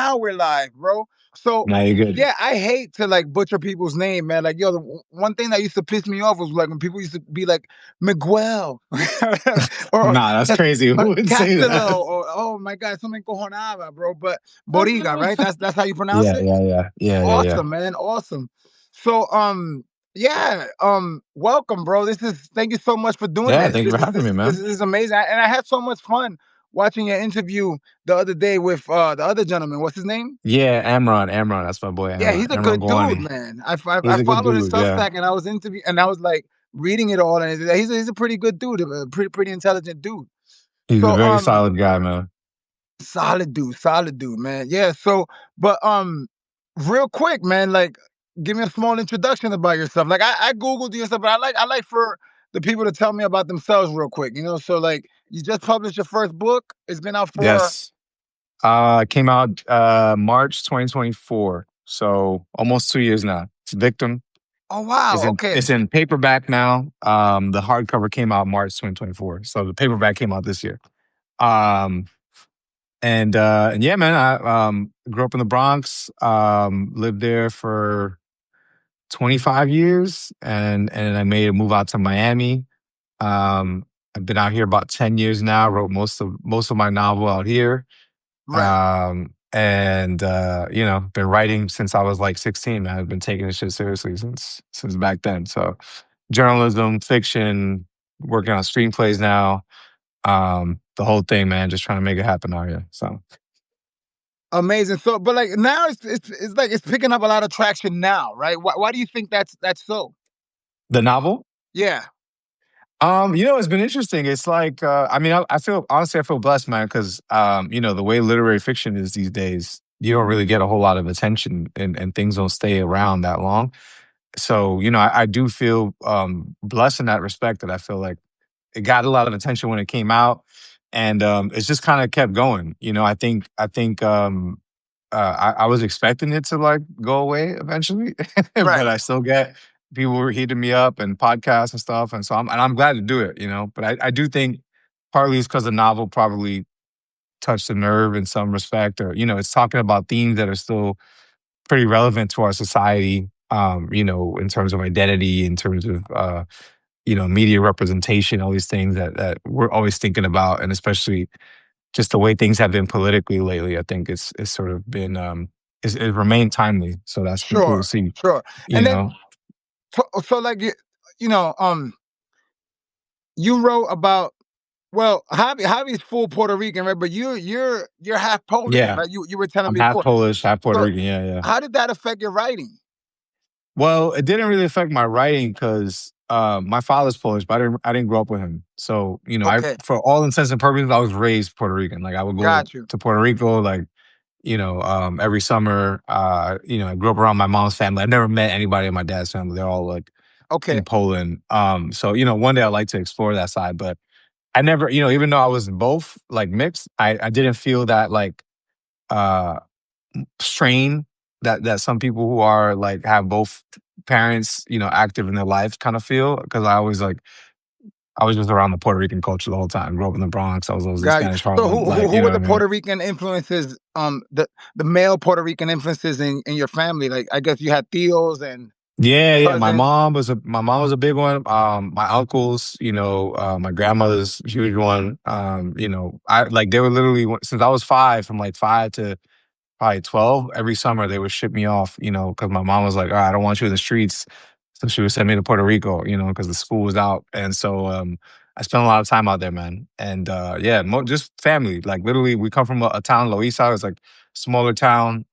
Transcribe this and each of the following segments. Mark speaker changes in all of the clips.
Speaker 1: now we're live, bro. So
Speaker 2: Now you're good.
Speaker 1: yeah, I hate to like butcher people's name, man. Like, yo, one thing that used to piss me off was like when people used to be like Miguel or
Speaker 2: Nah, that's crazy. Who would say that?
Speaker 1: Castello or oh my god, something cojonaba, bro. But Boryga, right? That's how you pronounce
Speaker 2: Yeah,
Speaker 1: it.
Speaker 2: yeah, yeah, yeah, yeah, yeah.
Speaker 1: Awesome, man. Awesome. So, yeah, welcome, bro. Thank you so much for doing
Speaker 2: Yeah,
Speaker 1: this.
Speaker 2: thank you for having me,
Speaker 1: This
Speaker 2: man.
Speaker 1: is amazing. And I had so much fun watching your interview the other day with the other gentleman. What's his name?
Speaker 2: Yeah, Amron, that's my boy,
Speaker 1: Yeah,
Speaker 2: Amron,
Speaker 1: he's a
Speaker 2: Amron
Speaker 1: good dude,
Speaker 2: Gawani.
Speaker 1: man. I
Speaker 2: He's a good
Speaker 1: followed his
Speaker 2: dude. Yeah,
Speaker 1: Substack and I was interview and I was like reading it all, and he's a pretty good dude, a pretty intelligent dude.
Speaker 2: he's a
Speaker 1: So
Speaker 2: very solid guy, man.
Speaker 1: solid dude, man. Yeah. So, but real quick, man, like, give me a small introduction about yourself. Like, I googled you and stuff, but I like for the people to tell me about themselves real quick. So like, you just published your first book. It's been out for
Speaker 2: Yes. Came out March 2024, so almost 2 years now. It's Victim.
Speaker 1: oh wow,
Speaker 2: It's
Speaker 1: okay,
Speaker 2: in paperback now. The hardcover came out March 2024, so the paperback came out this year. Um, and yeah, man, I grew up in the Bronx. Lived there for 25 years, and I made a move out to Miami. I've been out here about 10 years now. Wrote most of my novel out here.
Speaker 1: right.
Speaker 2: And been writing since I was like 16, man. I've been taking this shit seriously since back then. So journalism, fiction, working on screenplays now. The whole thing, man, just trying to make it happen out here. So
Speaker 1: Amazing. So, but like now, it's like it's picking up a lot of traction now, right? Why do you think that's so?
Speaker 2: the novel,
Speaker 1: Yeah.
Speaker 2: it's been interesting. It's like, I mean, I feel honestly, I feel blessed, man, because the way literary fiction is these days, you don't really get a whole lot of attention, and things don't stay around that long. So, I do feel blessed in that respect, that I feel like it got a lot of attention when it came out, and it's just kind of kept going. I was expecting it to like go away eventually, but
Speaker 1: Right.
Speaker 2: I still get people were hitting me up and podcasts and stuff, and so I'm glad to do it. But I do think partly it's because the novel probably touched a nerve in some respect, or it's talking about themes that are still pretty relevant to our society. In terms of identity, in terms of media representation, all these things that we're always thinking about, and especially just the way things have been politically lately. I think it's sort of been it remained timely. So that's been cool to
Speaker 1: Sure.
Speaker 2: see.
Speaker 1: Sure.
Speaker 2: You
Speaker 1: And then
Speaker 2: know,
Speaker 1: so like you know you wrote about well, Javi's full Puerto Rican, right? But you're half Polish,
Speaker 2: yeah,
Speaker 1: right? You were telling
Speaker 2: I'm
Speaker 1: me
Speaker 2: half
Speaker 1: before.
Speaker 2: Polish, half Puerto
Speaker 1: So
Speaker 2: Rican. Yeah, yeah.
Speaker 1: how did that affect your writing?
Speaker 2: Well, it didn't really affect my writing because my father's Polish, but I didn't grow up with him. So I
Speaker 1: Okay,
Speaker 2: for all intents and purposes, I was raised Puerto Rican. Like I would go
Speaker 1: got you.
Speaker 2: to Puerto Rico, like every summer. I grew up around my mom's family. I never met anybody in my dad's family. They're all like
Speaker 1: Okay,
Speaker 2: in Poland. So one day I'd like to explore that side, but I never, even though I was in both like mixed, I didn't feel that like uh strain that some people who are like have both parents, active in their lives kind of feel, because I was just around the Puerto Rican culture the whole time. Grew up in the Bronx. I was always in
Speaker 1: got you.
Speaker 2: Spanish
Speaker 1: So
Speaker 2: Harlem,
Speaker 1: who
Speaker 2: like
Speaker 1: who were
Speaker 2: what I
Speaker 1: the
Speaker 2: mean.
Speaker 1: Puerto Rican influences? The male Puerto Rican influences in your family. Like I guess you had tios and
Speaker 2: Yeah, yeah.
Speaker 1: cousins.
Speaker 2: My mom was a big one. My uncles, my grandmother's a huge one. I like they were literally, since I was five, from like 5 to probably 12, every summer they would ship me off, because my mom was like, all right, I don't want you in the streets. So she would send me to Puerto Rico, because the school was out. And so I spent a lot of time out there, man. And yeah, just family. Like literally, we come from a town, Loíza. It's like smaller town.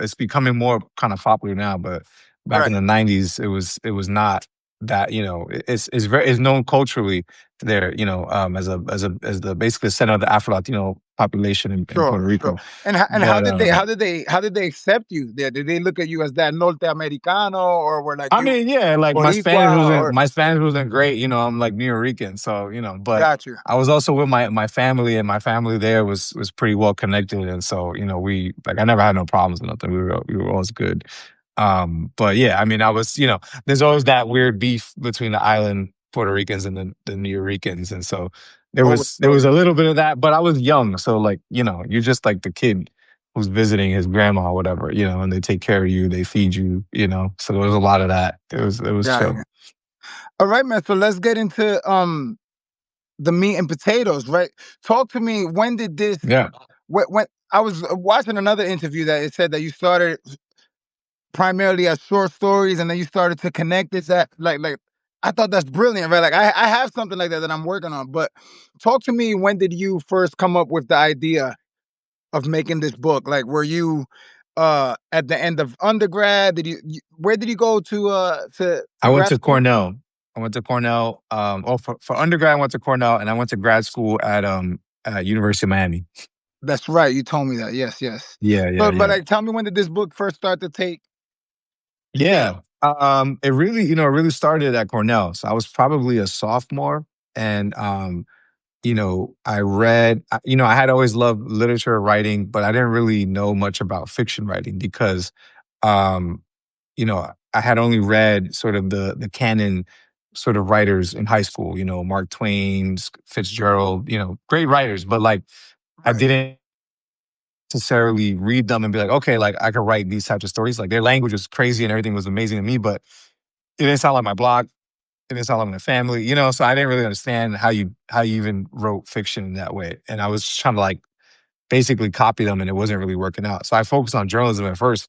Speaker 2: It's becoming more kind of popular now, but back in
Speaker 1: Right.
Speaker 2: the 90s, it was not that, it's known culturally there, as the basically center of the Afro Latino population in
Speaker 1: Sure,
Speaker 2: Puerto
Speaker 1: sure.
Speaker 2: Rico.
Speaker 1: And how
Speaker 2: But
Speaker 1: did they accept you there? Did they look at you as that Norte Americano or were like
Speaker 2: I
Speaker 1: you
Speaker 2: mean, yeah, like
Speaker 1: Boricua or
Speaker 2: my Spanish wasn't great, I'm like New Rican, so but
Speaker 1: got you?
Speaker 2: I was also with my family, and my family there was pretty well connected, and so we like I never had no problems or nothing. We were always good. But yeah, I mean, I was there's always that weird beef between the island Puerto Ricans and the New Ricans, and so there
Speaker 1: Always,
Speaker 2: was there was
Speaker 1: always.
Speaker 2: a little bit of that, but I was young, so like you're just like the kid who's visiting his grandma or whatever, and they take care of you, they feed you, So there was a lot of that. It was
Speaker 1: Got
Speaker 2: chill.
Speaker 1: it. All right, man. So let's get into the meat and potatoes, right? Talk to me. When did this?
Speaker 2: Yeah.
Speaker 1: When I was watching another interview that it said that you started primarily as short stories, and then you started to connect this at like. I thought that's brilliant, right? Like I have something like that that I'm working on. But talk to me. When did you first come up with the idea of making this book? Like, were you at the end of undergrad? Where did you go to
Speaker 2: I went
Speaker 1: grad
Speaker 2: to
Speaker 1: school?
Speaker 2: Cornell. I went to Cornell. For undergrad, I went to Cornell, and I went to grad school at University of Miami.
Speaker 1: That's right. You told me that. Yes, yes.
Speaker 2: Yeah, yeah,
Speaker 1: So, but
Speaker 2: yeah.
Speaker 1: like, tell me, when did this book first start to take shape?
Speaker 2: Yeah. It really started at Cornell. So I was probably a sophomore, and I read. I had always loved literature writing, but I didn't really know much about fiction writing because, um, I had only read sort of the canon sort of writers in high school. Mark Twain, Fitzgerald. Great writers, but like I
Speaker 1: Right,
Speaker 2: didn't necessarily read them and be like, okay, like I could write these types of stories. Like their language was crazy and everything was amazing to me, but it didn't sound like my blog. It didn't sound like my family. So I didn't really understand how you even wrote fiction in that way. And I was trying to like basically copy them, and it wasn't really working out. So I focused on journalism at first,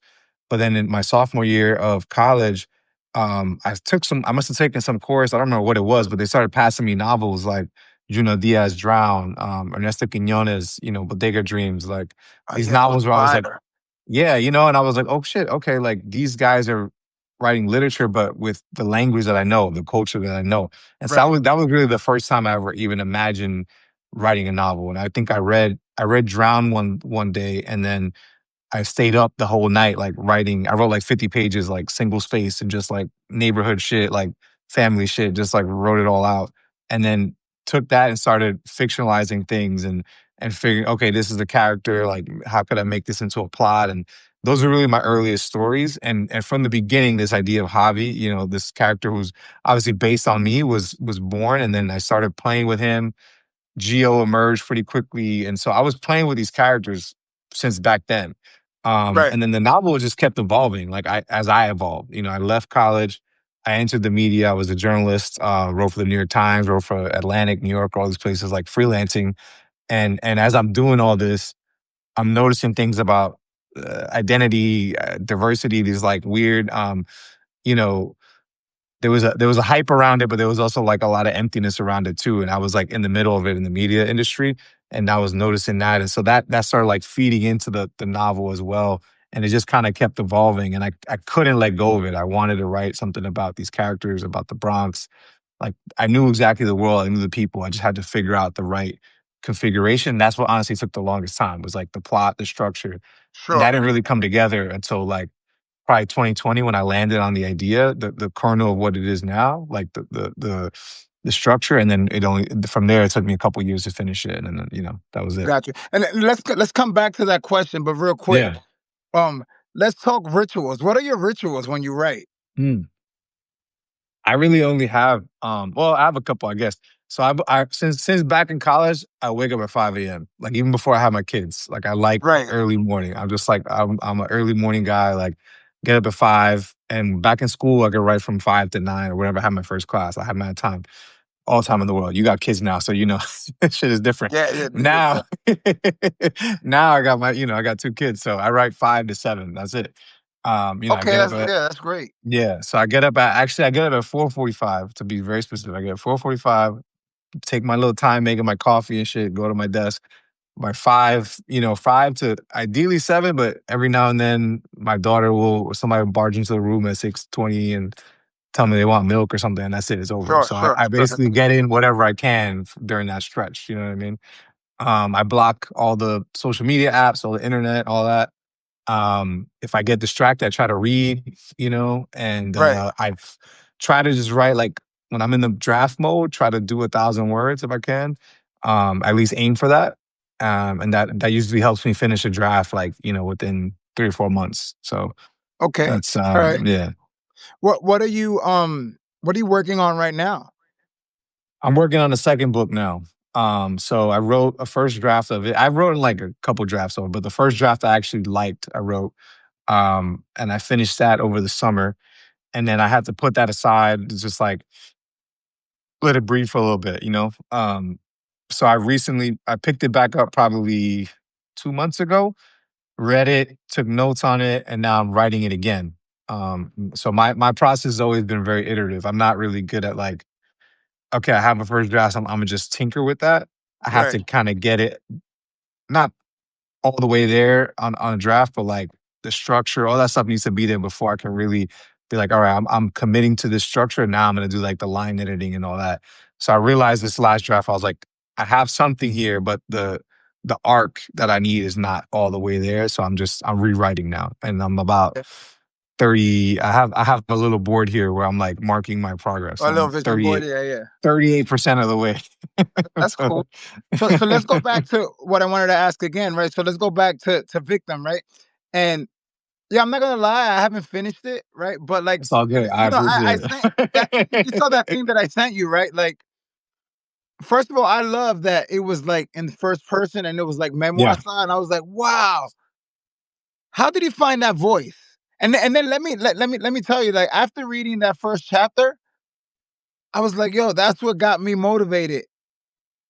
Speaker 2: but then in my sophomore year of college, I must have taken some course. I don't remember what it was, but they started passing me novels like Junot Diaz Drown, Ernesto Quinones, Bodega Dreams, like these
Speaker 1: yeah, those
Speaker 2: novels where I was like,
Speaker 1: fire.
Speaker 2: yeah, and I was like, oh shit, okay, like these guys are writing literature, but with the language that I know, the culture that I know. And so
Speaker 1: Right.
Speaker 2: that was really the first time I ever even imagined writing a novel. And I think I read Drown one day, and then I stayed up the whole night, like writing. I wrote like 50 pages, like single space and just like neighborhood shit, like family shit, just like wrote it all out. And then took that and started fictionalizing things and figuring, okay, this is the character. Like, how could I make this into a plot? And those are really my earliest stories. And from the beginning, this idea of Javi, this character who's obviously based on me, was born. And then I started playing with him. Geo emerged pretty quickly, and so I was playing with these characters since back then.
Speaker 1: Right.
Speaker 2: And then the novel just kept evolving, like as I evolved. I left college, I entered the media. I was a journalist, wrote for the New York Times, wrote for Atlantic, New York, all these places, like freelancing. And as I'm doing all this, I'm noticing things about identity, diversity, these like weird, you know, there was a hype around it, but there was also like a lot of emptiness around it too. And I was like in the middle of it in the media industry, and I was noticing that, and so that started like feeding into the novel as well. And it just kind of kept evolving, and I couldn't let go of it. I wanted to write something about these characters, about the Bronx. Like I knew exactly the world, I knew the people. I just had to figure out the right configuration. That's what honestly took the longest time, was like the plot, the structure, and that
Speaker 1: Sure.
Speaker 2: didn't really come together until like probably 2020 when I landed on the idea, the kernel of what it is now, like the structure, and then it only from there it took me a couple years to finish it, and then that was it.
Speaker 1: Got you. And let's come back to that question, but real quick.
Speaker 2: Yeah.
Speaker 1: Um, let's talk rituals. What are your rituals when you write?
Speaker 2: Mm. I really only have well, I have a couple, I guess. So since back in college, I wake up at 5 a.m. Like even before I have my kids. Like I like
Speaker 1: Right.
Speaker 2: early morning. I'm just like I'm an early morning guy. Like get up at 5. And back in school, I could write from 5 to 9 or whatever. I had my first class. I had my time, all time in the world. You got kids now, so shit is different.
Speaker 1: Yeah. Yeah.
Speaker 2: Now, now I got I got 2 kids, so I write 5 to 7. That's it. I
Speaker 1: Okay.
Speaker 2: get up
Speaker 1: That's
Speaker 2: at
Speaker 1: yeah. That's great.
Speaker 2: yeah, so I get up at 4:45 to be very specific. I get up 4:45, take my little time making my coffee and shit, go to my desk. By 5, 5 to ideally 7, but every now and then my daughter will or somebody will barge into the room at 6:20 and tell me they want milk or something, and that's it, it's over.
Speaker 1: Sure.
Speaker 2: So I
Speaker 1: Sure.
Speaker 2: I
Speaker 1: Sure.
Speaker 2: basically get in whatever I can during that stretch, you know what I mean? I block all the social media apps, all the internet, all that. If I get distracted, I try to read, and
Speaker 1: Right.
Speaker 2: I've tried to just write like when I'm in the draft mode, try to do 1,000 words if I can. At least aim for that. And that usually helps me finish a draft like, within 3 or 4 months. So
Speaker 1: Okay.
Speaker 2: that's
Speaker 1: All right.
Speaker 2: yeah.
Speaker 1: What are you working on right now?
Speaker 2: I'm working on the second book now. So I wrote a first draft of it. I wrote like a couple drafts of it, but the first draft I actually liked, I wrote. And I finished that over the summer. And then I had to put that aside, to just like let it breathe for a little bit, you know? So I picked it back up probably 2 months ago, read it, took notes on it, and now I'm writing it again. So my process has always been very iterative. I'm not really good at like, okay, I have a first draft, I'm gonna just tinker with that. I have
Speaker 1: Right.
Speaker 2: to kind of get it, not all the way there on a draft, but like the structure, all that stuff needs to be there before I can really be like, all right, I'm committing to this structure. Now I'm gonna do like the line editing and all that. So I realized this last draft, I was like, I have something here, but the arc that I need is not all the way there. So I'm rewriting now. And I'm about
Speaker 1: Yeah.
Speaker 2: 30. I have a little board here where I'm like marking my progress.
Speaker 1: A little
Speaker 2: I'm
Speaker 1: vision board.
Speaker 2: 38,
Speaker 1: Yeah, yeah.
Speaker 2: 38% of the way.
Speaker 1: That's
Speaker 2: So
Speaker 1: cool. So let's go back to what I wanted to ask again, right? So let's go back to Victim, right? And yeah, I'm not gonna lie, I haven't finished it, right? But like,
Speaker 2: it's all good. I
Speaker 1: I
Speaker 2: appreciate
Speaker 1: sent that you saw that
Speaker 2: it.
Speaker 1: thing that I sent you, right? Like, first of all, I love that it was like in first person and it was like memoir
Speaker 2: Yeah.
Speaker 1: style. And I was like, wow, how did he find that voice? And then let me tell you, like after reading that first chapter, I was like, yo, that's what got me motivated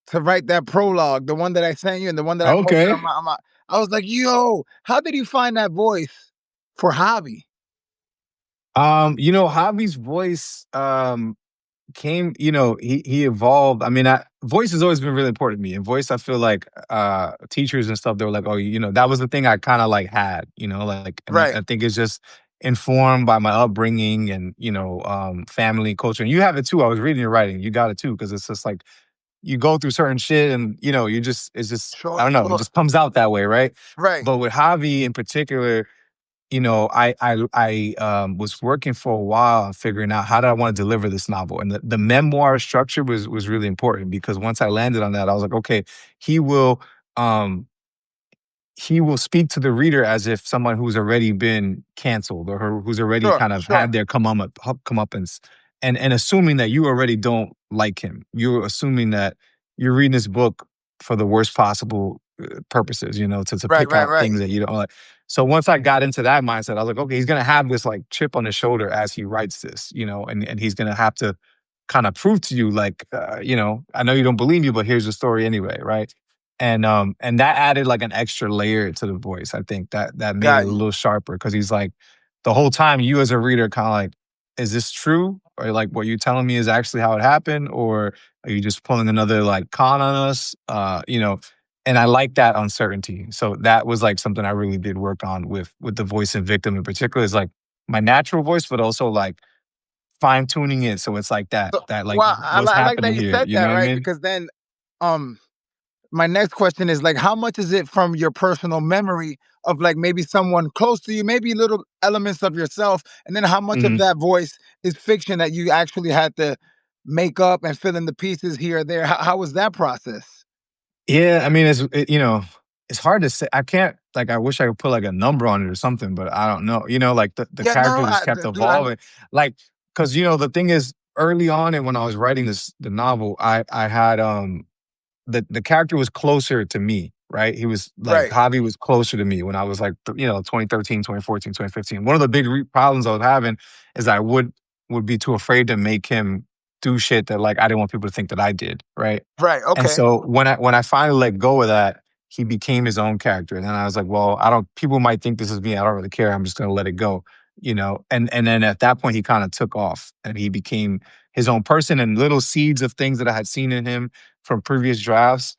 Speaker 1: to write that prologue, the one that I sent you and the one that I posted
Speaker 2: Okay.
Speaker 1: on my I was like, yo, how did he find that voice for Hobby?
Speaker 2: Javi's voice came, he evolved. I mean, voice has always been really important to me. And voice, I feel like teachers and stuff, they were like, oh, that was the thing I kind of like had, like, and I
Speaker 1: Right,
Speaker 2: think it's just informed by my upbringing and, family culture. And you have it too. I was reading your writing. You got it too, because it's just like you go through certain shit and, it's just, I
Speaker 1: sure,
Speaker 2: don't know, it
Speaker 1: sure.
Speaker 2: just comes out that way, right?
Speaker 1: Right,
Speaker 2: But with Javi in particular, I was working for a while on figuring out how do I want to deliver this novel, and the memoir structure was really important because once I landed on that, I was like, okay, he will um he will speak to the reader as if someone who's already been canceled or who's already
Speaker 1: sure,
Speaker 2: kind of
Speaker 1: sure.
Speaker 2: had their comeuppance, and assuming that you already don't like him. You're assuming that you're reading this book for the worst possible purposes, to
Speaker 1: Right,
Speaker 2: pick
Speaker 1: right,
Speaker 2: out
Speaker 1: right.
Speaker 2: things that you don't like. So once I got into that mindset, I was like, okay, he's gonna have this like chip on his shoulder as he writes this, and he's gonna have to kind of prove to you, like, I know you don't believe me, but here's the story anyway, right? And that added like an extra layer to the voice. I think that made it a
Speaker 1: Got you.
Speaker 2: little sharper because he's like, the whole time you as a reader kind of like, is this true? Or like what you're telling me is actually how it happened? Or are you just pulling another like con on us? And I like that uncertainty. So that was like something I really did work on with the voice and Victim in particular, is like my natural voice, but also like fine tuning it so it's like that
Speaker 1: So,
Speaker 2: that like
Speaker 1: well,
Speaker 2: what's
Speaker 1: I like that
Speaker 2: happening
Speaker 1: you
Speaker 2: here.
Speaker 1: said
Speaker 2: You
Speaker 1: that,
Speaker 2: know what I
Speaker 1: right?
Speaker 2: mean?
Speaker 1: Because then, um, my next question is like, how much is it from your personal memory of like maybe someone close to you, maybe little elements of yourself, and then how much of
Speaker 2: Mhm.
Speaker 1: that voice is fiction that you actually had to make up and fill in the pieces here or there? How was that process?
Speaker 2: Yeah, I mean, it's hard to say. I can't like, I wish I could put like a number on it or something, but I don't know. Like the
Speaker 1: Yeah, no,
Speaker 2: character just kept
Speaker 1: dude, I
Speaker 2: evolving. Like, because the thing is, early on and when I was writing the novel, I had the character was closer to me, right? He was like,
Speaker 1: right,
Speaker 2: Javi was closer to me when I was like, 2013, 2014, 2015. One of the big problems I was having is I would be too afraid to make him do shit that like I didn't want people to think that I did, right?
Speaker 1: right,
Speaker 2: And
Speaker 1: okay,
Speaker 2: so when I finally let go of that, he became his own character. And then I was like, well, I don't, people might think this is me. I don't really care. I'm just gonna let it go, And then at that point he kind of took off and he became his own person, and little seeds of things that I had seen in him from previous drafts.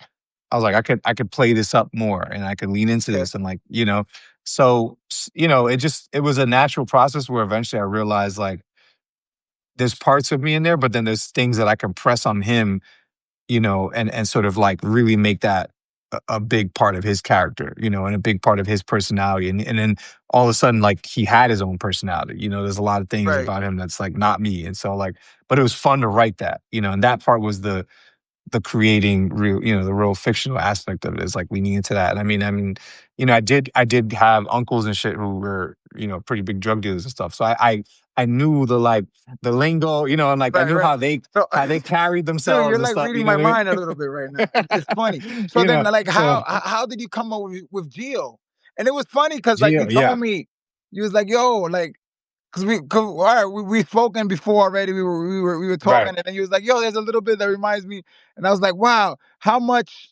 Speaker 2: I was like, I could play this up more and I could lean into
Speaker 1: okay.
Speaker 2: this and like, so it was a natural process where eventually I realized like there's parts of me in there, but then there's things that I can press on him, and sort of like really make that a big part of his character, and a big part of his personality. And then all of a sudden, like he had his own personality. There's a lot of things
Speaker 1: Right,
Speaker 2: about him that's like not me. And so like, but it was fun to write that, and that part was the creating real, the real fictional aspect of it, is like leaning into that. And I mean, I did have uncles and shit who were pretty big drug dealers and stuff. So I knew the like the lingo, and like I
Speaker 1: Right,
Speaker 2: knew
Speaker 1: right.
Speaker 2: how
Speaker 1: So,
Speaker 2: they carried
Speaker 1: dude,
Speaker 2: themselves
Speaker 1: you're
Speaker 2: and
Speaker 1: like
Speaker 2: stuff. You
Speaker 1: reading
Speaker 2: know
Speaker 1: my
Speaker 2: what I
Speaker 1: mind a little bit right now,
Speaker 2: mean?
Speaker 1: which is funny. So then, like,
Speaker 2: So
Speaker 1: how did you come up with Geo? And it was funny because like you
Speaker 2: Geo, yeah,
Speaker 1: told me, you was like, yo, like, cause all right, we spoken before already. We were
Speaker 2: right.
Speaker 1: talking, and then he was like, "Yo, there's a little bit that reminds me," and I was like, "Wow, how much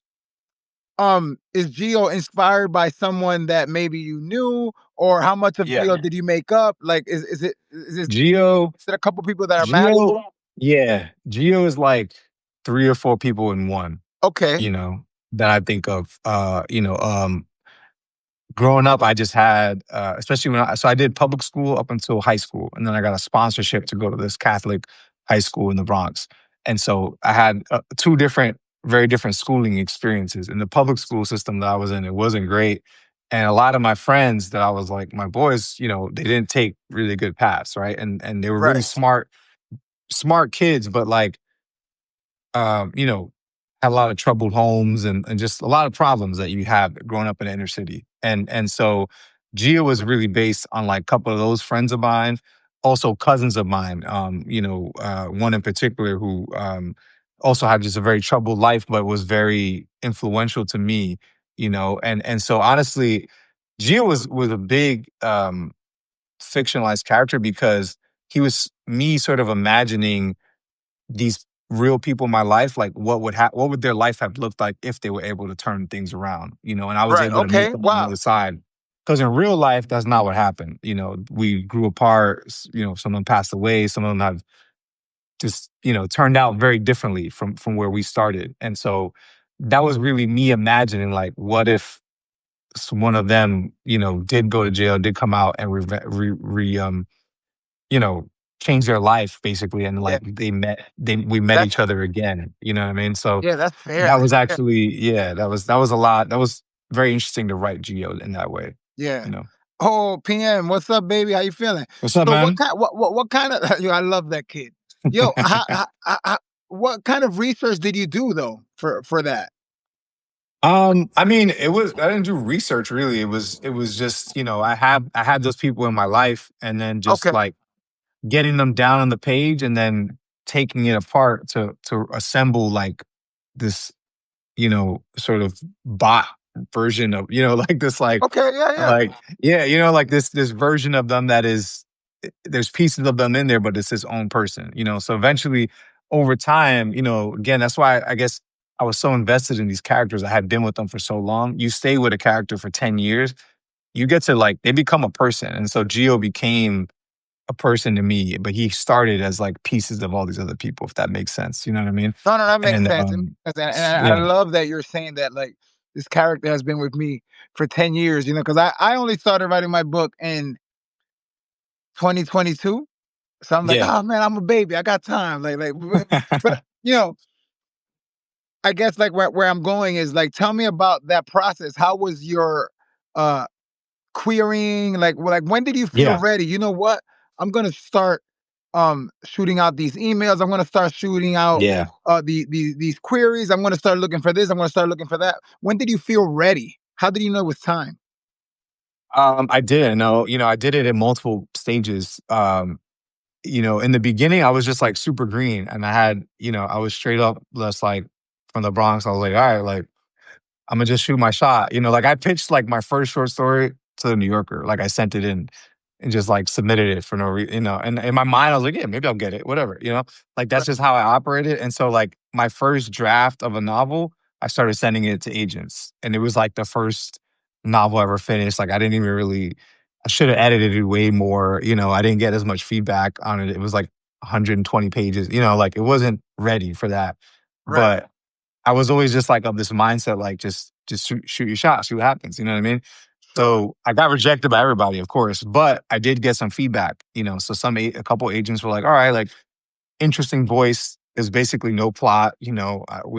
Speaker 1: is Geo inspired by someone that maybe you knew, or how much of
Speaker 2: Yeah.
Speaker 1: Geo did you make up? Like,
Speaker 2: Geo,
Speaker 1: is it a couple people that are matched?
Speaker 2: Geo, yeah. Geo is like three or four people in one,
Speaker 1: Okay,
Speaker 2: you know, that I think of. Growing up, I just had, especially so I did public school up until high school, and then I got a sponsorship to go to this Catholic high school in the Bronx. And so I had two different, very different schooling experiences. In the public school system that I was in, it wasn't great. And a lot of my friends that I was like, my boys, they didn't take really good paths, right? And they were really
Speaker 1: right,
Speaker 2: smart kids, but like had a lot of troubled homes and just a lot of problems that you have growing up in the inner city. And so Gia was really based on like a couple of those friends of mine, also cousins of mine. One in particular who also had just a very troubled life, but was very influential to me. And so honestly, Gia was a big fictionalized character because he was me sort of imagining these real people in my life, like what would their life have looked like if they were able to turn things around, and I was
Speaker 1: right.
Speaker 2: able to meet
Speaker 1: Okay,
Speaker 2: them on the
Speaker 1: wow.
Speaker 2: other side. Because in real life, that's not what happened. We grew apart. Some of them passed away. Some of them have just turned out very differently from where we started. And so that was really me imagining like, what if one of them, did go to jail, did come out and you know, changed their life basically, and
Speaker 1: Yeah,
Speaker 2: like we met
Speaker 1: that's
Speaker 2: each other again, you know what I mean? So
Speaker 1: yeah, that's fair.
Speaker 2: that
Speaker 1: That's
Speaker 2: was
Speaker 1: fair.
Speaker 2: actually yeah, that was a lot. That was very interesting to write Geo in that way,
Speaker 1: Yeah.
Speaker 2: you know.
Speaker 1: Oh, PM, what's up, baby? How you feeling?
Speaker 2: What's up,
Speaker 1: So what
Speaker 2: man?
Speaker 1: kind what kind of yo, I love that kid. Yo, what kind of research did you do though for that?
Speaker 2: I mean, I didn't do research really. It was just, I had those people in my life and then just
Speaker 1: Okay,
Speaker 2: like getting them down on the page and then taking it apart to assemble like this sort of bot version of, like this,
Speaker 1: okay, yeah, yeah.
Speaker 2: like, yeah, like this version of them that is, there's pieces of them in there, but it's his own person. So eventually, over time, again, that's why I guess I was so invested in these characters. I had been with them for so long. You stay with a character for 10 years, you get to like, they become a person. And so Geo became a person to me, but he started as like pieces of all these other people, if that makes sense. You know what I mean?
Speaker 1: No, no, that makes
Speaker 2: And
Speaker 1: sense. It makes sense. And I
Speaker 2: yeah.
Speaker 1: love that you're saying that like this character has been with me for 10 years, because I only started writing my book in 2022. So I'm like,
Speaker 2: Yeah.
Speaker 1: oh man, I'm a baby. I got time. But I guess like where I'm going is like, tell me about that process. How was your uh querying? Like when did you feel
Speaker 2: Yeah.
Speaker 1: ready? You know what? I'm gonna start shooting out these emails. I'm gonna start shooting out
Speaker 2: Yeah.
Speaker 1: these queries. I'm gonna start looking for this. I'm gonna start looking for that. When did you feel ready? How did you know it was time?
Speaker 2: I did know, I did it in multiple stages. In the beginning, I was just like super green and I was straight up just like from the Bronx. I was like, all right, like I'm gonna just shoot my shot. Like I pitched like my first short story to the New Yorker. Like I sent it in and just like submitted it for no reason, And in my mind, I was like, yeah, maybe I'll get it, whatever. Like that's
Speaker 1: Right,
Speaker 2: just how I operated. And so like my first draft of a novel, I started sending it to agents, and it was like the first novel I ever finished. Like I didn't even really. I should have edited it way more. I didn't get as much feedback on it. It was like 120 pages. Like it wasn't ready for that,
Speaker 1: right,
Speaker 2: but I was always just like of this mindset, like just shoot your shot, see what happens. You know what I mean?
Speaker 1: sure.
Speaker 2: So I got rejected by everybody, of course, but I did get some feedback. So a couple agents were like, "All right, like interesting voice. There's basically no plot. We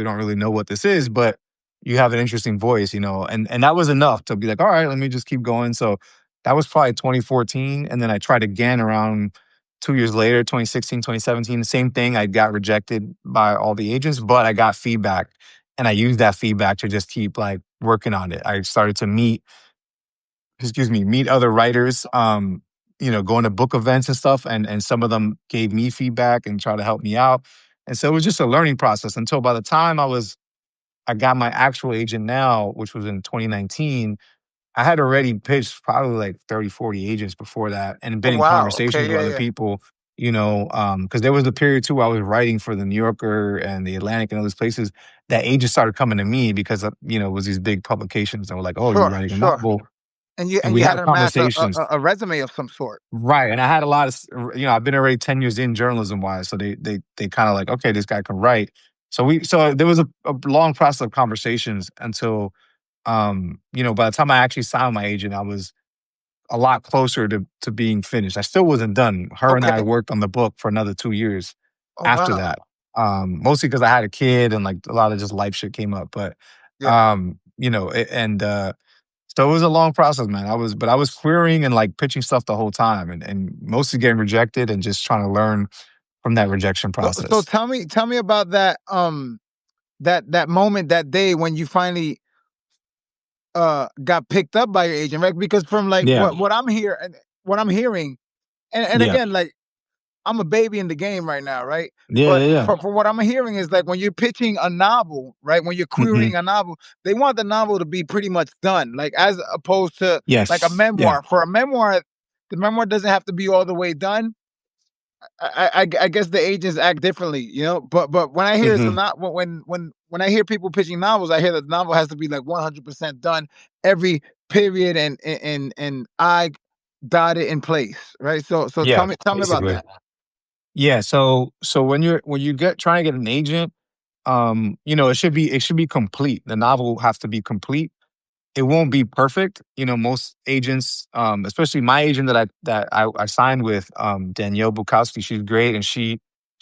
Speaker 2: don't really know what this is, but you have an interesting voice. And that was enough to be like, all right, let me just keep going. So that was probably 2014, and then I tried again around 2 years later, 2016, 2017. The same thing. I got rejected by all the agents, but I got feedback, and I used that feedback to just keep like working on it. I started to meet excuse me, meet other writers, going to book events and stuff, and some of them gave me feedback and try to help me out. And so it was just a learning process until by the time I got my actual agent now, which was in 2019. I had already pitched probably like 30, 40 agents before that and
Speaker 1: Oh
Speaker 2: been in
Speaker 1: wow.
Speaker 2: conversations
Speaker 1: Okay.
Speaker 2: with
Speaker 1: Yeah.
Speaker 2: other
Speaker 1: Yeah.
Speaker 2: people, because there was a period too where I was writing for the New Yorker and the Atlantic and all these places that agents started coming to me because it was these big publications that were like, "Oh, you're
Speaker 1: Sure.
Speaker 2: writing a
Speaker 1: Sure.
Speaker 2: novel," and
Speaker 1: And
Speaker 2: we
Speaker 1: you had
Speaker 2: had
Speaker 1: to amass
Speaker 2: conversations.
Speaker 1: a resume of some sort.
Speaker 2: Right, and I had a lot of, I've been already 10 years in journalism wise, so they kind of like, okay, this guy can write. So there was a long process of conversations until, by the time I actually signed my agent, I was a lot closer to being finished. I still wasn't done. Her and I
Speaker 1: Okay.
Speaker 2: worked on the book for another 2 years
Speaker 1: Oh
Speaker 2: after
Speaker 1: wow.
Speaker 2: that. Mostly because I had a kid and like a lot of just life shit came up. But
Speaker 1: Yeah.
Speaker 2: and so it was a long process, man. But I was querying and like pitching stuff the whole time and mostly getting rejected and just trying to learn from that rejection
Speaker 1: So
Speaker 2: process.
Speaker 1: tell me about that that moment, that day when you finally got picked up by your agent, right? Because from like
Speaker 2: Yeah.
Speaker 1: what I'm hearing, and
Speaker 2: Yeah.
Speaker 1: again, like I'm a baby in the game right now, right?
Speaker 2: Yeah.
Speaker 1: But
Speaker 2: Yeah. Yeah.
Speaker 1: from what I'm hearing is like when you're pitching a novel, right? When you're
Speaker 2: Hmm.
Speaker 1: querying a novel, they want the novel to be pretty much done, like as opposed to like a
Speaker 2: Yes. Yeah.
Speaker 1: memoir. For a memoir, the memoir doesn't have to be all the way done. I guess the agents act differently, you know. But when I hear it's a
Speaker 2: Hmm.
Speaker 1: not when I hear people pitching novels, I hear that the novel has to be like 100% done, every period and I dotted in place, right? So
Speaker 2: Yeah.
Speaker 1: tell me about
Speaker 2: Basically.
Speaker 1: that.
Speaker 2: Yeah. So when you get trying to get an agent, it should be complete. The novel has to be complete. It won't be perfect. Most agents, especially my agent that I signed with, Danielle Bukowski, she's great, and she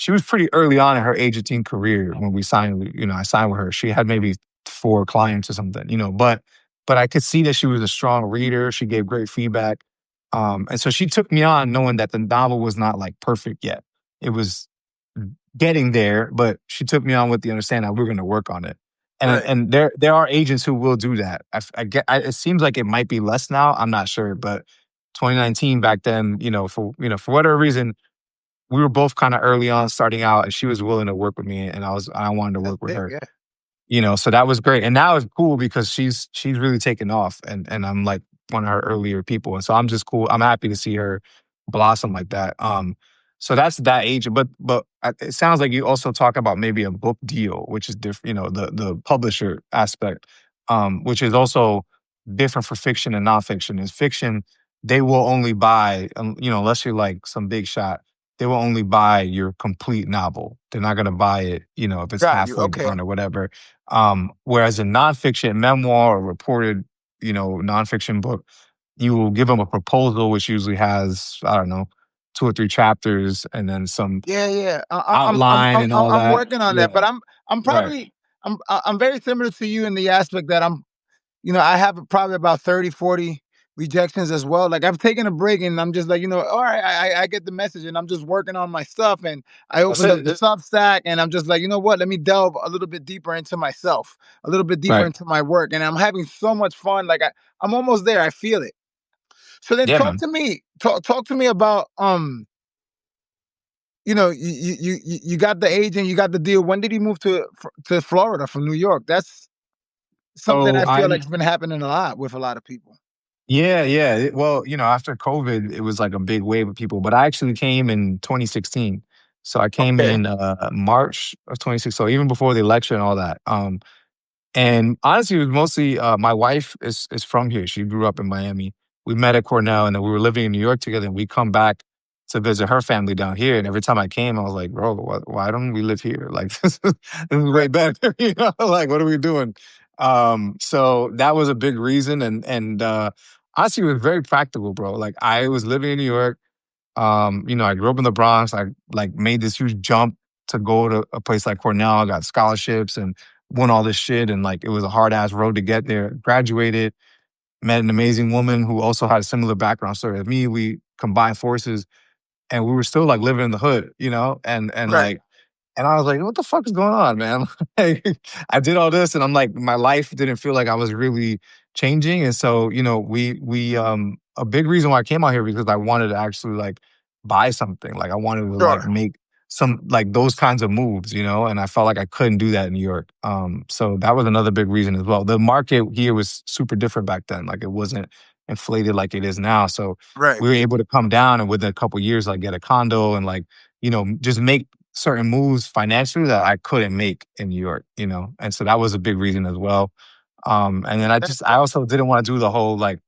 Speaker 2: was pretty early on in her agenting career when we signed. I signed with her. She had maybe 4 clients or something. But I could see that she was a strong reader. She gave great feedback, and so she took me on knowing that the novel was not like perfect yet. It was getting there, but she took me on with the understanding that we're going to work on it. And
Speaker 1: Right.
Speaker 2: and there are agents who will do that. It seems like it might be less now. I'm not sure, but 2019 back then, for whatever reason, we were both kind of early on starting out, and she was willing to work with me, and I wanted to
Speaker 1: That's
Speaker 2: work with
Speaker 1: big,
Speaker 2: her.
Speaker 1: yeah.
Speaker 2: So that was great. And now it's cool because she's really taken off and I'm like one of her earlier people. And so I'm just cool. I'm happy to see her blossom like that. So that's that age. But it sounds like you also talk about maybe a book deal, which is different, the publisher aspect, which is also different for fiction and nonfiction. Is fiction, they will only buy, unless you're like some big shot, they will only buy your complete novel. They're not going to buy it, if it's
Speaker 1: Got you.
Speaker 2: halfway
Speaker 1: Okay.
Speaker 2: done or whatever. Whereas a nonfiction memoir or reported, nonfiction book, you will give them a proposal, which usually has, I don't know, 2 or 3 chapters and then some
Speaker 1: Yeah, yeah.
Speaker 2: outline and all
Speaker 1: I'm
Speaker 2: that.
Speaker 1: working on that,
Speaker 2: Yeah.
Speaker 1: but I'm
Speaker 2: Right.
Speaker 1: probably I'm very similar to you in the aspect that I have probably about 30, 40 rejections as well. Like I've taken a break and I'm just like, all right, I get the message and I'm just working on my stuff. And I
Speaker 2: That's
Speaker 1: opened up the
Speaker 2: it.
Speaker 1: Substack and I'm just like, you know what? Let me delve a little bit deeper into myself, a little bit deeper
Speaker 2: Right.
Speaker 1: into my work. And I'm having so much fun. Like I'm almost there. I feel it. So then
Speaker 2: Yeah, man.
Speaker 1: talk to me about you got the agent, you got the deal. When did you move to Florida from New York? That's something
Speaker 2: So
Speaker 1: I feel
Speaker 2: I'm
Speaker 1: like has been happening a lot with a lot of people.
Speaker 2: Yeah, yeah. Well, after COVID, it was like a big wave of people, but I actually came in 2016. So I came
Speaker 1: Okay.
Speaker 2: in March of 2016. So even before the election and all that. And honestly, it was mostly my wife is from here. She grew up in Miami. We met at Cornell, and then we were living in New York together. And we come back to visit her family down here. And every time I came, I was like, "Bro, why don't we live here? Like this is way
Speaker 1: Right.
Speaker 2: better." Like what are we doing? So that was a big reason, and honestly, it was very practical, bro. Like I was living in New York. I grew up in the Bronx. I like made this huge jump to go to a place like Cornell. I got scholarships and won all this shit. And like it was a hard ass road to get there. Graduated, met an amazing woman who also had a similar background story as me. We combined forces and we were still like living in the hood, and
Speaker 1: Right.
Speaker 2: like and I was like, what the fuck is going on, man? Like, I did all this and I'm like, my life didn't feel like I was really changing. And so, we a big reason why I came out here because I wanted to actually like buy something. Like I wanted to like
Speaker 1: Sure.
Speaker 2: make some like those kinds of moves, and I felt like I couldn't do that in New York. So that was another big reason as well. The market here was super different back then. Like it wasn't inflated like it is now. So
Speaker 1: Right.
Speaker 2: we were able to come down and within a couple years, like get a condo and like, just make certain moves financially that I couldn't make in New York. And so that was a big reason as well. And then I also didn't want to do the whole like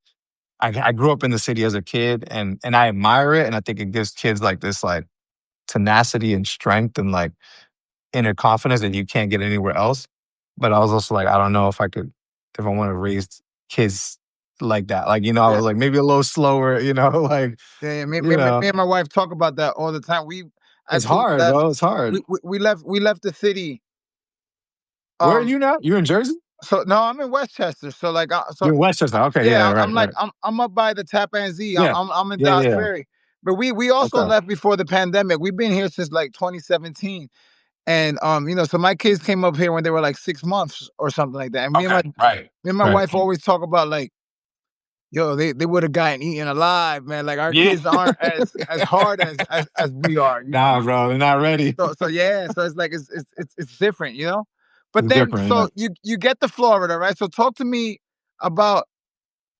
Speaker 2: I grew up in the city as a kid and I admire it and I think it gives kids like this like tenacity and strength and like inner confidence that you can't get anywhere else. But I was also like, I don't know if I want to raise kids like that. Like, I
Speaker 1: Yeah.
Speaker 2: was like maybe a little slower, like,
Speaker 1: Yeah, yeah. Me,
Speaker 2: you
Speaker 1: me, me
Speaker 2: know,
Speaker 1: me and my wife talk about that all the time. We
Speaker 2: it's
Speaker 1: actually
Speaker 2: hard,
Speaker 1: left.
Speaker 2: bro. It's hard.
Speaker 1: We left the city.
Speaker 2: Where are
Speaker 1: Um.
Speaker 2: you now? You're in Jersey?
Speaker 1: So no, I'm in Westchester. So like,
Speaker 2: You're in Westchester. Okay,
Speaker 1: yeah,
Speaker 2: yeah,
Speaker 1: I'm
Speaker 2: right,
Speaker 1: like
Speaker 2: right.
Speaker 1: I'm up by the Tappan Zee. I'm
Speaker 2: Yeah.
Speaker 1: I'm I'm in
Speaker 2: Yeah,
Speaker 1: Dobbs
Speaker 2: yeah.
Speaker 1: Ferry. But we also
Speaker 2: Okay.
Speaker 1: left before the pandemic. We've been here since like 2017. And so my kids came up here when they were like 6 months or something like that. And
Speaker 2: Okay. Right.
Speaker 1: me and my
Speaker 2: Right.
Speaker 1: wife always talk about like, yo, they would have gotten eaten alive, man. Like our
Speaker 2: Yeah.
Speaker 1: kids aren't as hard as we are, you know?
Speaker 2: Nah, bro, they're not ready.
Speaker 1: So yeah, so it's like it's different, you know? But
Speaker 2: It's
Speaker 1: then
Speaker 2: different, yeah.
Speaker 1: so you get to Florida, right? So talk to me about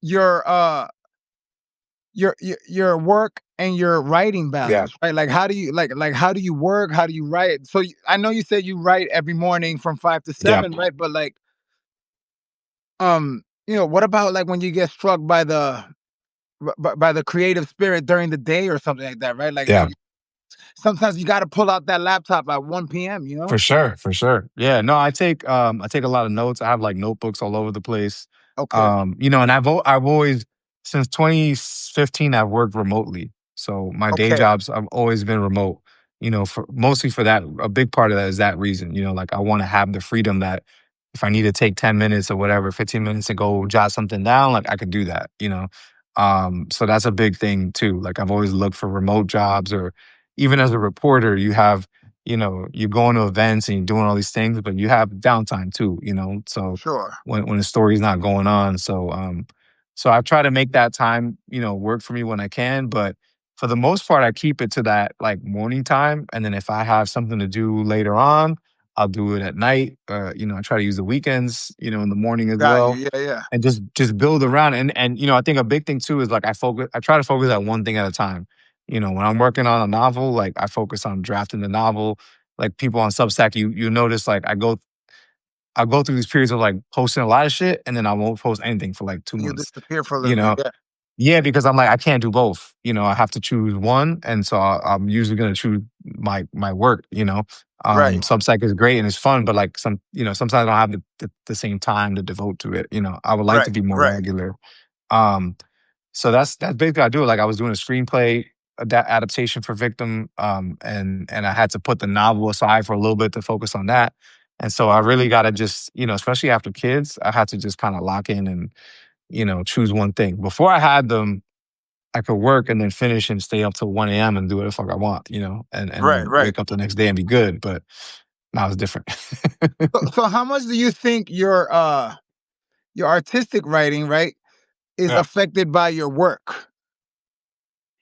Speaker 1: your your work and your writing
Speaker 2: Yeah.
Speaker 1: balance, right? Like how do you like how do you work? How do you write? So I know you said you write every morning from 5 to
Speaker 2: Yeah.
Speaker 1: 7, right? But like what about like when you get struck by the creative spirit during the day or something like that, right? Like
Speaker 2: Yeah.
Speaker 1: sometimes you got to pull out that laptop at 1 p.m., you know?
Speaker 2: For sure, for sure. Yeah, no, I take a lot of notes. I have like notebooks all over the place.
Speaker 1: Okay.
Speaker 2: And I've always since 2015 I've worked remotely. So my day
Speaker 1: Okay.
Speaker 2: jobs I've always been remote. For mostly for that a big part of that is that reason. Like I want to have the freedom that if I need to take 10 minutes or whatever, 15 minutes and go jot something down, like I could do that. So that's a big thing too. Like I've always looked for remote jobs or even as a reporter, you're going to events and you're doing all these things, but you have downtime too. So
Speaker 1: Sure.
Speaker 2: when the story's not going on. So I try to make that time work for me when I can. But for the most part, I keep it to that like morning time. And then if I have something to do later on, I'll do it at night. I try to use the weekends in the morning as
Speaker 1: Got you.
Speaker 2: well.
Speaker 1: Yeah, yeah.
Speaker 2: And just build around and I think a big thing too is like I try to focus at one thing at a time. When I'm working on a novel, like I focus on drafting the novel. Like people on Substack, you notice like I'll go through these periods of like posting a lot of shit and then I won't post anything for like two
Speaker 1: You
Speaker 2: months.
Speaker 1: disappear for a
Speaker 2: You
Speaker 1: little bit.
Speaker 2: know?
Speaker 1: Yeah.
Speaker 2: Yeah, because I'm like, I can't do both. I have to choose one. And so I'm usually gonna choose my work.
Speaker 1: Right.
Speaker 2: Substack is great and it's fun, but like sometimes I don't have the same time to devote to it. I would like to
Speaker 1: Right.
Speaker 2: be more
Speaker 1: Right.
Speaker 2: regular. Um, so that's basically I do it. Like I was doing a screenplay adaptation for Victim, and I had to put the novel aside for a little bit to focus on that. And so I really got to just especially after kids, I had to just kind of lock in and choose one thing. Before I had them, I could work and then finish and stay up till 1 a.m. and do whatever the fuck I want and
Speaker 1: Right.
Speaker 2: then
Speaker 1: Right.
Speaker 2: wake up the next day and be good. But now it's different.
Speaker 1: So how much do you think your artistic writing, right, is
Speaker 2: Yeah.
Speaker 1: affected by your work?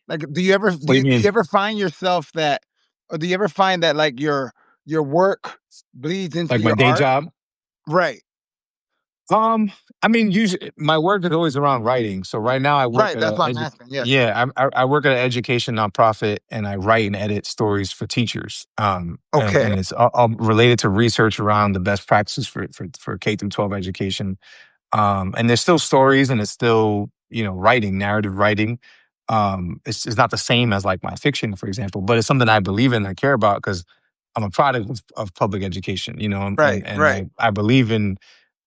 Speaker 1: Like, do you ever do
Speaker 2: What do
Speaker 1: you,
Speaker 2: you
Speaker 1: do
Speaker 2: mean?
Speaker 1: you ever find yourself that, or do you ever find that like your work bleeds into
Speaker 2: Like my
Speaker 1: your
Speaker 2: day
Speaker 1: art?
Speaker 2: job?
Speaker 1: Right.
Speaker 2: Um, I mean, usually my work is always around writing. So right now I work
Speaker 1: Right.
Speaker 2: at
Speaker 1: That's what I'm asking. Yes.
Speaker 2: yeah, I work at an education nonprofit and I write and edit stories for teachers. And
Speaker 1: Okay.
Speaker 2: it's all related to research around the best practices for K through 12 education. And there's still stories and it's still writing, narrative writing. It's not the same as like my fiction, for example, but it's something I believe in, I care about because I'm a product of public education
Speaker 1: Right.
Speaker 2: and
Speaker 1: Right.
Speaker 2: I believe in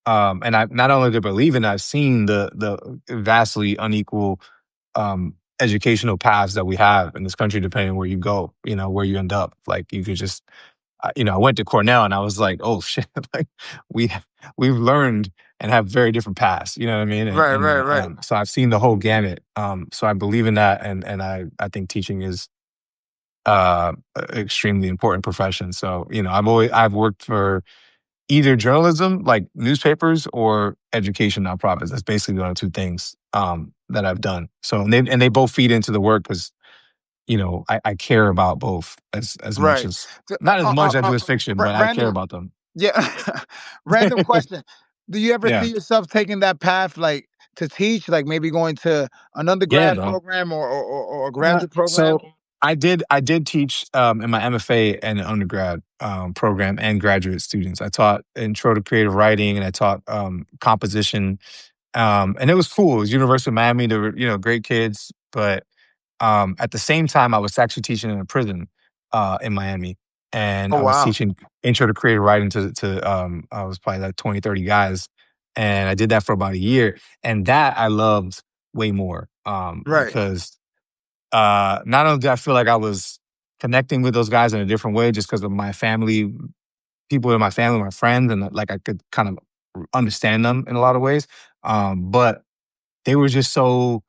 Speaker 2: and I not only do believe in, I've seen the vastly unequal educational paths that we have in this country, depending on where you go where you end up. Like you could just I went to Cornell and I was like, oh shit, like we we've learned and have very different paths. You know what I mean?
Speaker 1: Right. Right. Right.
Speaker 2: So I've seen the whole gamut. So I believe in that, and I think teaching is extremely important profession. So I've worked for either journalism, like newspapers, or education nonprofits. That's basically the only two things that I've done. So and they both feed into the work because I care about both as much
Speaker 1: Right.
Speaker 2: as
Speaker 1: So,
Speaker 2: not as much I do as fiction, but I care
Speaker 1: random,
Speaker 2: about them.
Speaker 1: yeah. Random question. Do you ever
Speaker 2: Yeah.
Speaker 1: see yourself taking that path, like to teach, like maybe going to an
Speaker 2: Yeah,
Speaker 1: undergrad
Speaker 2: bro.
Speaker 1: program or a graduate
Speaker 2: So
Speaker 1: program?
Speaker 2: I did teach in my MFA and undergrad program and graduate students. I taught intro to creative writing and I taught composition. And it was cool. It was University of Miami. They were great kids, but at the same time, I was actually teaching in a prison in Miami, and
Speaker 1: Oh
Speaker 2: I was
Speaker 1: wow.
Speaker 2: teaching intro to creative writing I was probably like 20, 30 guys, and I did that for about a year, and that I loved way more
Speaker 1: Right.
Speaker 2: because not only did I feel like I was connecting with those guys in a different way, just because of my family, people in my family, my friends, and like I could kind of understand them in a lot of ways, but they were just so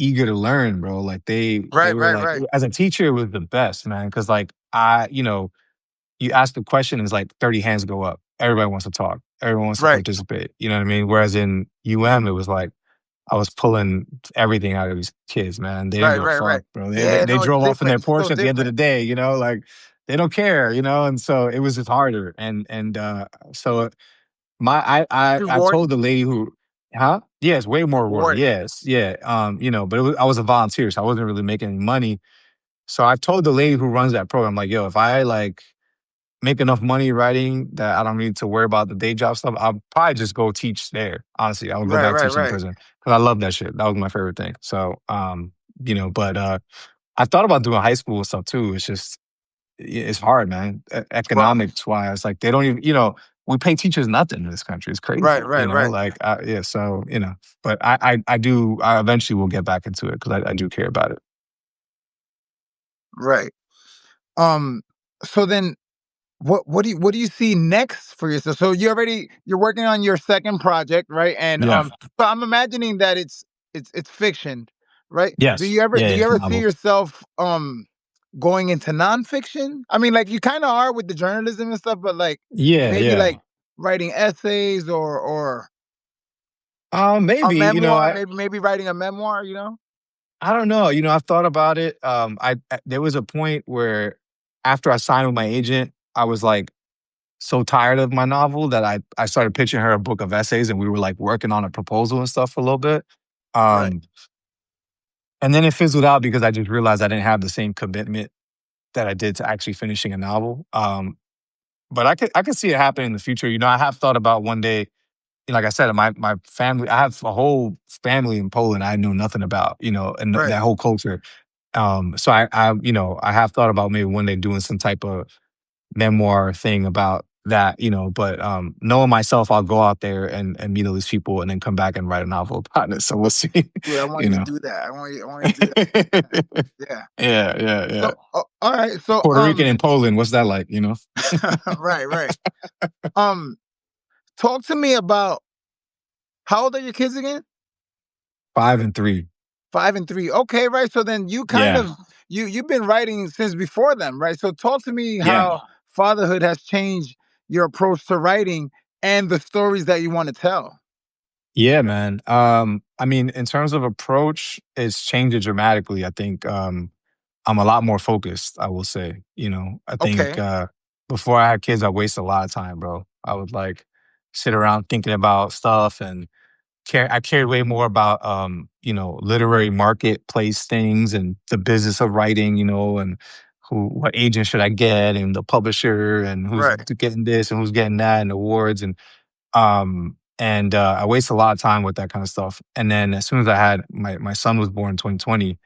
Speaker 2: eager to learn, bro. Like they
Speaker 1: Right.
Speaker 2: were
Speaker 1: Right.
Speaker 2: like
Speaker 1: Right.
Speaker 2: as a teacher, it was the best, man. Because like you ask the question, it's like 30 hands go up. Everybody wants to talk. Everyone wants to
Speaker 1: Right.
Speaker 2: participate. You know what I mean? Whereas in UM, it was like I was pulling everything out of these kids, man. They didn't
Speaker 1: Right.
Speaker 2: give a
Speaker 1: Right.
Speaker 2: fuck,
Speaker 1: Right.
Speaker 2: bro. They
Speaker 1: Yeah.
Speaker 2: they
Speaker 1: No, it's
Speaker 2: drove off in
Speaker 1: different.
Speaker 2: their
Speaker 1: It's so
Speaker 2: Porsche at the end of the
Speaker 1: different.
Speaker 2: day, like they don't care. And so it was just harder. And so my
Speaker 1: It's
Speaker 2: I told
Speaker 1: rewarding.
Speaker 2: the lady who huh? Yeah, it's way more rewarding.
Speaker 1: Rewarding.
Speaker 2: Yes, yeah. But I was a volunteer, so I wasn't really making any money. So I told the lady who runs that program, like, yo, if I like make enough money writing that I don't need to worry about the day job stuff, I'll probably just go teach there. Honestly, I would go
Speaker 1: Right.
Speaker 2: back
Speaker 1: Right.
Speaker 2: teaching in
Speaker 1: Right.
Speaker 2: prison because I love that shit. That was my favorite thing. So, but I thought about doing high school stuff too. It's just it's hard, man.
Speaker 1: Rough.
Speaker 2: Economics wise, like they don't even, we pay teachers nothing in this country. It's
Speaker 1: Right.
Speaker 2: crazy,
Speaker 1: Right. Right.
Speaker 2: like, yeah. So, but I eventually will get back into it because I do care about it.
Speaker 1: Right. Um. So then, what do you see next for yourself? So you're working on your second project, right? And
Speaker 2: Yeah.
Speaker 1: so I'm imagining that it's fiction, right? Do
Speaker 2: Yes.
Speaker 1: you ever
Speaker 2: Yeah.
Speaker 1: do
Speaker 2: Yeah.
Speaker 1: you
Speaker 2: It's
Speaker 1: ever see
Speaker 2: novel.
Speaker 1: yourself going into nonfiction? I mean, like you kind of are with the journalism and stuff, but like
Speaker 2: Yeah.
Speaker 1: maybe
Speaker 2: Yeah.
Speaker 1: like writing essays or a
Speaker 2: Maybe,
Speaker 1: memoir, maybe writing a memoir, you know?
Speaker 2: I don't know. I've thought about it. There was a point where after I signed with my agent, I was like so tired of my novel that I started pitching her a book of essays, and we were like working on a proposal and stuff for a little bit.
Speaker 1: Right,
Speaker 2: Um, and then it fizzled out because I just realized I didn't have the same commitment that I did to actually finishing a novel. But I could see it happening in the future. I have thought about one day, like I said, my family, I have a whole family in Poland I knew nothing about, and
Speaker 1: right,
Speaker 2: that whole culture. So I have thought about maybe one day doing some type of memoir thing about that, but knowing myself, I'll go out there and meet all these people and then come back and write a novel about it. So we'll see,
Speaker 1: dude. I want
Speaker 2: you
Speaker 1: you to
Speaker 2: know.
Speaker 1: do that. I want you to do that. Yeah.
Speaker 2: Yeah, yeah, yeah.
Speaker 1: So, all right. So,
Speaker 2: Puerto Rican in Poland, what's that like?
Speaker 1: right, right. Um, talk to me about how old are your kids again?
Speaker 2: 5 and 3.
Speaker 1: 5 and 3. Okay, right. So then you kind
Speaker 2: Yeah,
Speaker 1: of you've been writing since before them, right? So talk to me
Speaker 2: yeah.
Speaker 1: how fatherhood has changed your approach to writing and the stories that you want to tell.
Speaker 2: Yeah, man. I mean, in terms of approach, it's changed dramatically. I think I'm a lot more focused, I will say. I think
Speaker 1: Okay.
Speaker 2: before I had kids, I wasted a lot of time, bro. I would like sit around thinking about stuff and I cared way more about literary marketplace things and the business of writing, and what agent should I get and the publisher and who's
Speaker 1: Right.
Speaker 2: getting this and who's getting that and awards and I waste a lot of time with that kind of stuff. And then as soon as I had my son was born in 2020,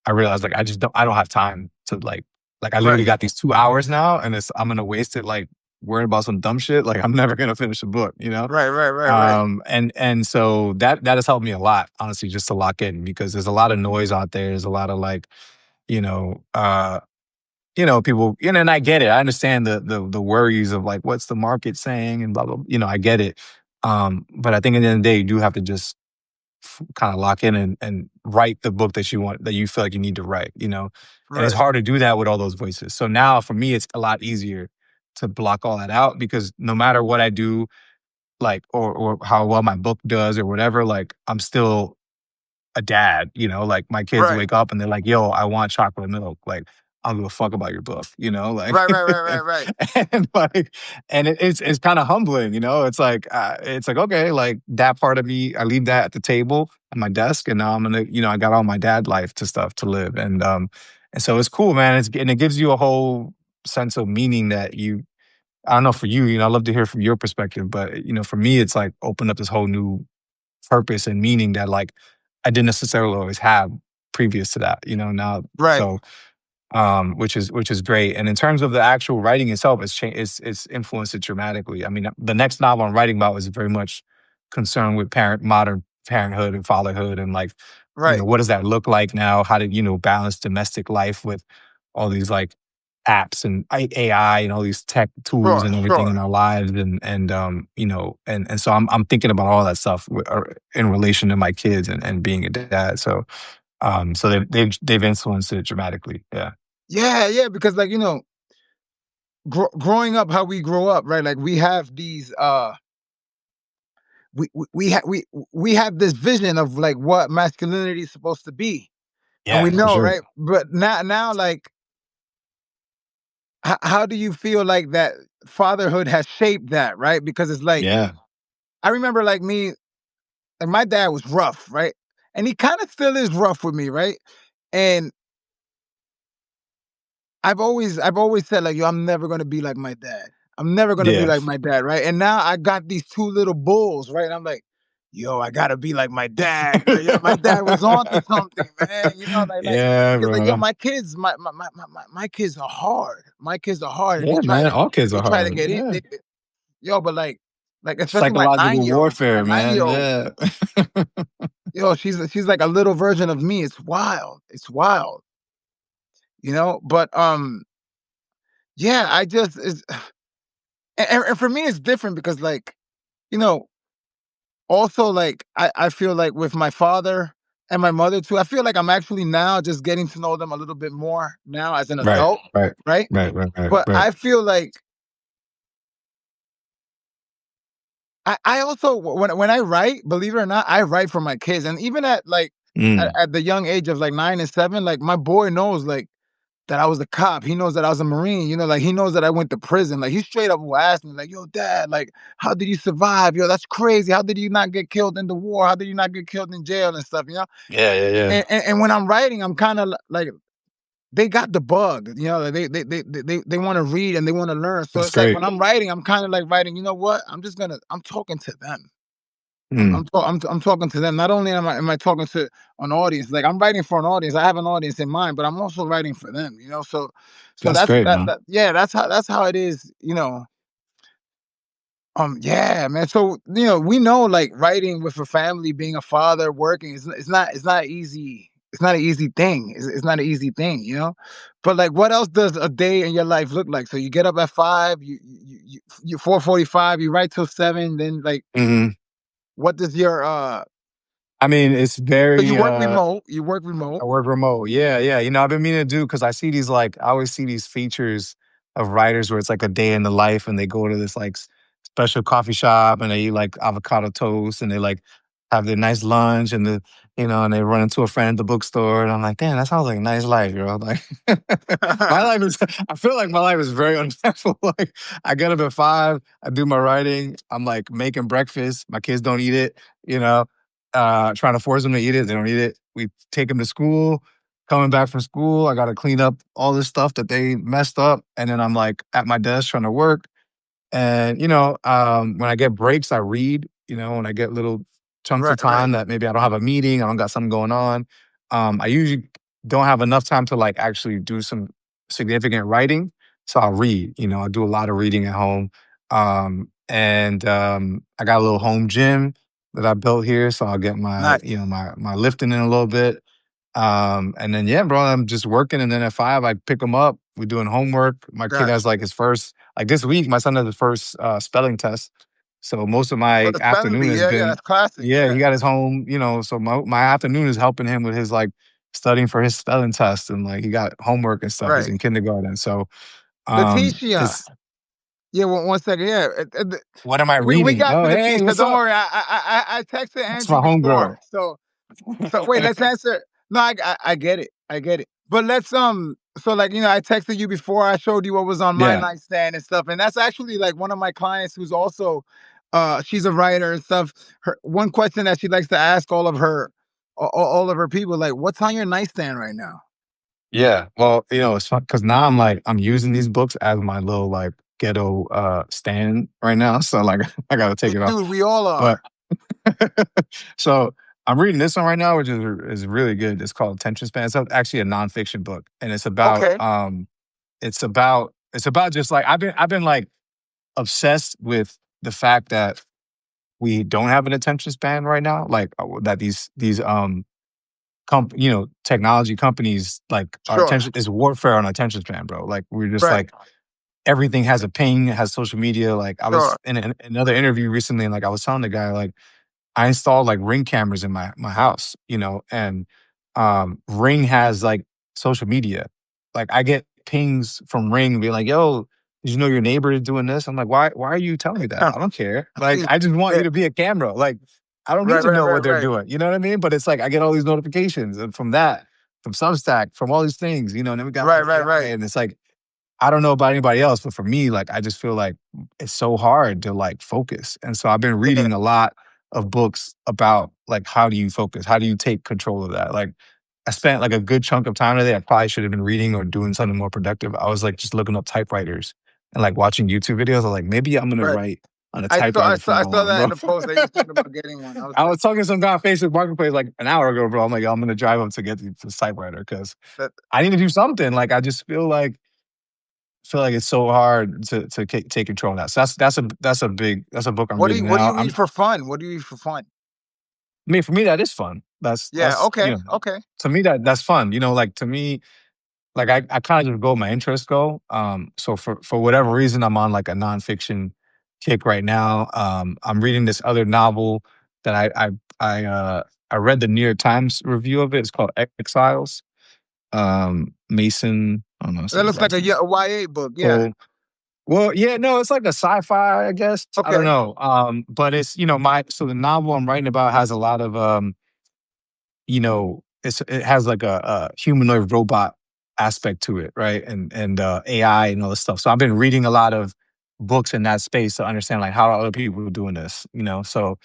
Speaker 2: I realized like I don't have time to like I literally
Speaker 1: Right.
Speaker 2: got these 2 hours now and I'm gonna waste it like worrying about some dumb shit. Like I'm never gonna finish a book.
Speaker 1: Right. Right. Right. Right.
Speaker 2: And so that has helped me a lot, honestly, just to lock in because there's a lot of noise out there. There's a lot of like, you know, uh, people, and I get it. I understand the worries of like, what's the market saying and blah, blah, I get it. But I think at the end of the day, you do have to just kind of lock in and write the book that you feel like you need to write. And it's
Speaker 1: Right.
Speaker 2: hard to do that with all those voices. So now for me, it's a lot easier to block all that out because no matter what I do, like, or how well my book does or whatever, like, I'm still a dad, like my kids
Speaker 1: Right.
Speaker 2: wake up and they're like, "Yo, I want chocolate milk." Like, I don't give a fuck about your book, like,
Speaker 1: Right, right, right, right, right.
Speaker 2: and like, and it's kind of humbling, it's like, okay, like that part of me, I leave that at the table at my desk, and now I'm gonna, I got all my dad life to stuff to live, and so it's cool, man. And it gives you a whole sense of meaning that I don't know for you, I'd love to hear from your perspective, but for me, it's like opened up this whole new purpose and meaning that like I didn't necessarily always have previous to that, now
Speaker 1: Right,
Speaker 2: so which is great. And in terms of the actual writing itself, it's influenced it dramatically. I mean, the next novel I'm writing about is very much concerned with modern parenthood and fatherhood, and like,
Speaker 1: right.
Speaker 2: what does that look like now? How to balance domestic life with all these like apps and AI and all these tech tools
Speaker 1: Sure,
Speaker 2: and everything in
Speaker 1: sure.
Speaker 2: our lives, and so I'm thinking about all that stuff in relation to my kids and being a dad. So they've influenced it dramatically. Yeah.
Speaker 1: Yeah, yeah, because like, growing up how we grow up, right? Like we have these we have this vision of like what masculinity is supposed to be. And we
Speaker 2: Yeah, for
Speaker 1: know,
Speaker 2: sure.
Speaker 1: right? But now like how do you feel like that fatherhood has shaped that, right? Because it's like
Speaker 2: Yeah.
Speaker 1: I remember like me, like my dad was rough, right? And he kind of still is rough with me, right? And I've always said like, yo, I'm never gonna be like my dad. I'm never gonna be
Speaker 2: Yeah.
Speaker 1: like my dad, right? And now I got these two little bulls, right? And I'm like, yo, I gotta be like my dad. You know, my dad was on to something, man. Like
Speaker 2: Yeah,
Speaker 1: because like yo,
Speaker 2: bro.
Speaker 1: my kids, my kids are hard. My kids are hard, and
Speaker 2: Yeah, man. All kids
Speaker 1: they
Speaker 2: are
Speaker 1: try to
Speaker 2: hard.
Speaker 1: get in.
Speaker 2: Yeah.
Speaker 1: Yo, but like especially my nine
Speaker 2: Psychological
Speaker 1: year old, my
Speaker 2: warfare,
Speaker 1: nine
Speaker 2: man.
Speaker 1: year old.
Speaker 2: Yeah.
Speaker 1: Yo, she's like a little version of me. It's wild. It's wild. But yeah, I just it's and for me it's different because like you know also like I feel like with my father and my mother too, I feel like I'm actually now just getting to know them a little bit more now as an
Speaker 2: Right.
Speaker 1: adult,
Speaker 2: Right.
Speaker 1: right?
Speaker 2: Right. Right. Right.
Speaker 1: But
Speaker 2: Right.
Speaker 1: I feel like I also when I write, believe it or not, I write for my kids, and even at like
Speaker 2: Mm.
Speaker 1: at the young age of like 9 and 7, like my boy knows like that I was a cop. He knows that I was a Marine, like he knows that I went to prison. Like he straight up will ask me, like, yo, dad, like, how did you survive? Yo, that's crazy. How did you not get killed in the war? How did you not get killed in jail and stuff?
Speaker 2: Yeah. Yeah. Yeah.
Speaker 1: And when I'm writing, I'm kind of like they got the bug, like they want to read and they want to learn. So
Speaker 2: That's
Speaker 1: it's like when
Speaker 2: great.
Speaker 1: I'm writing, I'm kind of like writing, you know what? I'm talking to them.
Speaker 2: Mm.
Speaker 1: I'm talking to them. Not only am I talking to an audience, like I'm writing for an audience. I have an audience in mind, but I'm also writing for them. So
Speaker 2: That's
Speaker 1: that's
Speaker 2: great,
Speaker 1: that
Speaker 2: man.
Speaker 1: that yeah, that's how it is. Yeah, man. So we know like writing with a family, being a father, working it's not easy. It's not an easy thing. It's not an easy thing. But like, what else does a day in your life look like? So you get up at 5, you 4:45, you write till 7, then like,
Speaker 2: Mhm.
Speaker 1: what does your
Speaker 2: I mean, it's
Speaker 1: so you
Speaker 2: very
Speaker 1: work remote. You work remote.
Speaker 2: I work remote. Yeah, yeah. I've been meaning to do because I see these like I always see these features of writers where it's like a day in the life and they go to this like special coffee shop and they eat like avocado toast and they like have their nice lunch and they run into a friend at the bookstore and I'm like, damn, that sounds like a nice life, Like my life is I feel like my life is very uneventful. Like I get up at 5, I do my writing, I'm like making breakfast, my kids don't eat it, you know trying to force them to eat it. They don't eat it. We take them to school. Coming back from school, I got to clean up all this stuff that they messed up. And then I'm like at my desk trying to work. And, when I get breaks, I read, when I get little chunks
Speaker 1: Right,
Speaker 2: of
Speaker 1: right.
Speaker 2: time that maybe I don't have a meeting, I don't got something going on. I usually don't have enough time to like actually do some significant writing. So I'll read, I do a lot of reading at home. And I got a little home gym that I built here. So I'll get
Speaker 1: Nice.
Speaker 2: my lifting in a little bit. And then yeah, bro, I'm just working, and then at 5, I pick him up. We're doing homework. My kid has
Speaker 1: Gotcha.
Speaker 2: like his first, like this week, my son has his first spelling test. So most of
Speaker 1: Oh,
Speaker 2: my
Speaker 1: the spelling
Speaker 2: afternoon
Speaker 1: bee.
Speaker 2: has
Speaker 1: Yeah, yeah.
Speaker 2: been,
Speaker 1: That's classic.
Speaker 2: yeah,
Speaker 1: Yeah.
Speaker 2: he got his home, so my afternoon is helping him with his like studying for his spelling test, and like he got homework and stuff. He's
Speaker 1: Right.
Speaker 2: in kindergarten, so
Speaker 1: Leticia.
Speaker 2: it's
Speaker 1: Yeah, one second. Yeah,
Speaker 2: What am I
Speaker 1: we
Speaker 2: reading?
Speaker 1: got
Speaker 2: Oh,
Speaker 1: to the
Speaker 2: hey,
Speaker 1: feature.
Speaker 2: what's
Speaker 1: Don't
Speaker 2: up?
Speaker 1: worry. I texted
Speaker 2: That's
Speaker 1: Angie
Speaker 2: my
Speaker 1: before,
Speaker 2: homegirl.
Speaker 1: so wait. Let's answer. No, I get it. I get it. But let's So like I texted you before. I showed you what was on my
Speaker 2: Yeah.
Speaker 1: nightstand and stuff, and that's actually like one of my clients who's also, she's a writer and stuff. Her one question that she likes to ask all of her people, like, what's on your nightstand right now?
Speaker 2: Yeah. Well, it's fun because now I'm using these books as my little like ghetto stand right now. So like I gotta take it off.
Speaker 1: Dude, we all
Speaker 2: But
Speaker 1: are.
Speaker 2: so I'm reading this one right now, which is really good. It's called Attention Span. It's actually a nonfiction book, and
Speaker 1: Okay,
Speaker 2: it's about just like I've been like obsessed with the fact that we don't have an attention span right now. Like that these technology companies, like our
Speaker 1: sure,
Speaker 2: attention is warfare on attention span, bro. Like we're just
Speaker 1: right,
Speaker 2: like everything has a ping, has social media. Like I was
Speaker 1: sure.
Speaker 2: in another interview recently, and like I was telling the guy, like I installed like Ring cameras in my house, and Ring has like social media. Like I get pings from Ring being like, "Yo, did you know your neighbor is doing this?" I'm like, "Why are you telling me that? I don't care. Like I just want
Speaker 1: Yeah,
Speaker 2: you to be a camera. Like I don't need
Speaker 1: right,
Speaker 2: to
Speaker 1: right,
Speaker 2: know
Speaker 1: right,
Speaker 2: what they're
Speaker 1: right,
Speaker 2: doing. You know what I mean?" But it's like I get all these notifications and from that, from Substack, from all these things, and then we got
Speaker 1: right,
Speaker 2: the
Speaker 1: right,
Speaker 2: AI,
Speaker 1: right.
Speaker 2: and it's like I don't know about anybody else, but for me, like I just feel like it's so hard to like focus. And so I've been
Speaker 1: Yeah,
Speaker 2: reading a lot of books about like how do you focus? How do you take control of that? Like I spent like a good chunk of time today. I probably should have been reading or doing something more productive. I was like just looking up typewriters and like watching YouTube videos. I'm like, maybe I'm gonna
Speaker 1: right.
Speaker 2: write on a
Speaker 1: I saw, I
Speaker 2: typewriter
Speaker 1: saw,
Speaker 2: from
Speaker 1: I
Speaker 2: now
Speaker 1: saw
Speaker 2: on,
Speaker 1: that in
Speaker 2: bro.
Speaker 1: the post that you was thinking about getting one. I was
Speaker 2: I
Speaker 1: like,
Speaker 2: was talking to some guy on Facebook Marketplace like an hour ago, bro. I'm like, yo, I'm gonna drive up to get this typewriter because
Speaker 1: that.
Speaker 2: I need to do something. Like I just feel like it's so hard to take control of that. So that's a book I'm reading
Speaker 1: What do
Speaker 2: now.
Speaker 1: you read for fun? What do you read for fun?
Speaker 2: I mean, for me, that is fun.
Speaker 1: Yeah. Okay. Okay.
Speaker 2: To me that's fun. Like to me, like I kind of just go where my interests go. So for whatever reason, I'm on like a nonfiction kick right now. I'm reading this other novel that I read the New York Times review of it. It's called Exiles. Mason, I don't know, say
Speaker 1: That
Speaker 2: his
Speaker 1: looks like
Speaker 2: last
Speaker 1: a,
Speaker 2: name.
Speaker 1: a YA book. Yeah.
Speaker 2: Cole. Well, yeah, no, it's like a sci-fi, I guess. I don't
Speaker 1: Okay.
Speaker 2: know. But it's, my so the novel I'm writing about has a lot of it has like a humanoid robot aspect to it, right? And AI and all this stuff. So I've been reading a lot of books in that space to understand like how are other people doing this. So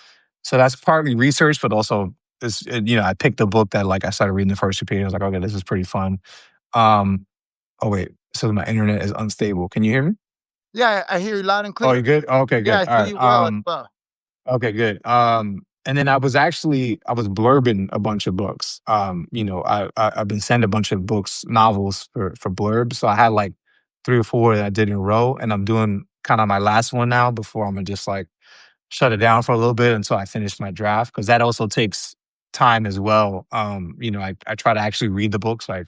Speaker 2: that's partly research, but also I picked a book that like I started reading the first two pages. I was like, okay, this is pretty fun. Um, oh wait, so my internet is unstable. Can you hear me?
Speaker 1: Yeah, I hear you loud and
Speaker 2: Oh, you
Speaker 1: clear.
Speaker 2: good? Oh, okay,
Speaker 1: Yeah,
Speaker 2: good.
Speaker 1: I
Speaker 2: All
Speaker 1: see
Speaker 2: right.
Speaker 1: you well as well.
Speaker 2: Okay, good. And then I was blurbing a bunch of books. I've been sending a bunch of books, novels for blurb. So I had like 3 or 4 that I did in a row, and I'm doing kind of my last one now before I'm gonna just like shut it down for a little bit until I finish my draft because that also takes time as well. I try to actually read the books like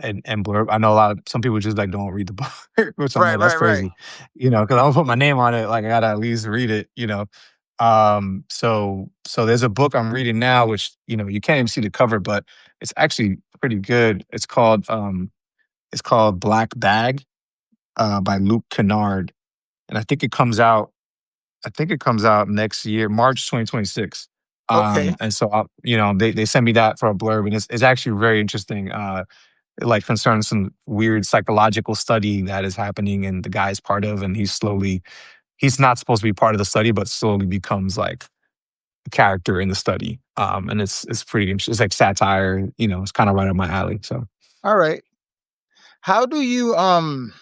Speaker 2: and blurb. I know some people just like don't read the book, which I'm
Speaker 1: Right,
Speaker 2: like that's
Speaker 1: right, right.
Speaker 2: crazy, because I'm gonna put my name on it. Like I gotta at least read it. So there's a book I'm reading now, which you can't even see the cover, but it's actually pretty good. It's called Black Bag by Luke Kennard, and I think it comes out next year, March 2026.
Speaker 1: Okay.
Speaker 2: And so, they sent me that for a blurb, and it's actually very interesting. It like concerns some weird psychological study that is happening, and the guy's part of, and he's not supposed to be part of the study, but slowly becomes like a character in the study. And it's pretty interesting. It's like satire. It's kind of right up my alley. So
Speaker 1: All right. How do you um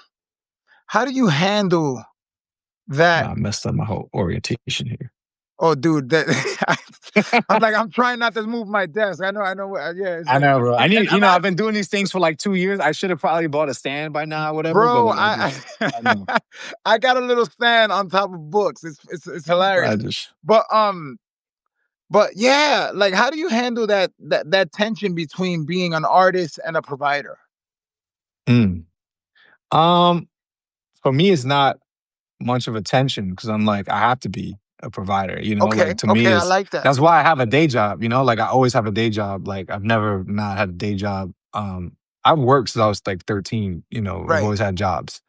Speaker 1: how do you handle that?
Speaker 2: I messed up my whole orientation here.
Speaker 1: Oh, dude, that I'm like, I'm trying not to move my desk. I know. Yeah, it's
Speaker 2: I
Speaker 1: like,
Speaker 2: know, bro. I need,
Speaker 1: and I'm
Speaker 2: I've been
Speaker 1: actually,
Speaker 2: doing these things for like 2 years. I should have probably bought a stand by now, whatever. But
Speaker 1: bro.
Speaker 2: like, I know,
Speaker 1: I got a little stand on top of books. It's hilarious.
Speaker 2: I just,
Speaker 1: But yeah, like, how do you handle that tension between being an artist and a provider?
Speaker 2: mm. um, for me, it's not much of attention because I'm like, I have to be a provider.
Speaker 1: Okay,
Speaker 2: Like to me,
Speaker 1: okay, I like that.
Speaker 2: that's why I have a day job. Like I always have a day job. Like I've never not had a day job. I've worked since I was like 13. I've
Speaker 1: Right.
Speaker 2: always had jobs.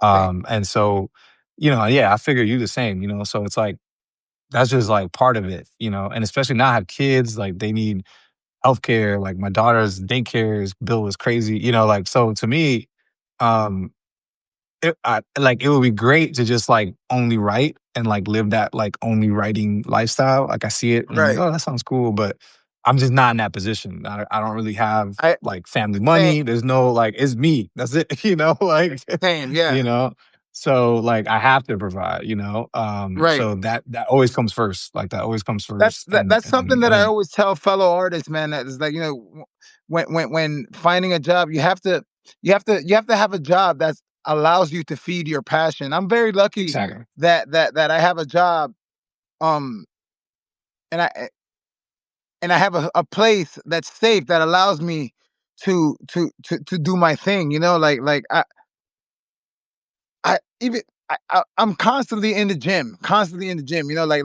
Speaker 1: Same.
Speaker 2: And so yeah, I figure you the same, so it's like, that's just like part of it, and especially now I have kids, like they need healthcare, like my daughter's daycare's bill is crazy, like, so to me, um, it would be great to just like only write and like live that like only writing lifestyle. Like I see it and I'm like,
Speaker 1: Right.
Speaker 2: oh, that sounds cool, but I'm just not in that position. I don't really have
Speaker 1: I
Speaker 2: like family
Speaker 1: same,
Speaker 2: money. There's no like it's me. That's it. Like
Speaker 1: same.
Speaker 2: you
Speaker 1: Yeah.
Speaker 2: know. So like I have to provide.
Speaker 1: Right.
Speaker 2: So that always comes first. Like that always comes
Speaker 1: That's
Speaker 2: first,
Speaker 1: that, that's something that
Speaker 2: and
Speaker 1: I
Speaker 2: then
Speaker 1: always tell fellow artists, man. That is like, when finding a job, you have to have a job that allows you to feed your passion. I'm very lucky
Speaker 2: exactly.
Speaker 1: that I have a job, um, and I have a place that's safe that allows me to do my thing. Like I even I'm constantly in the gym.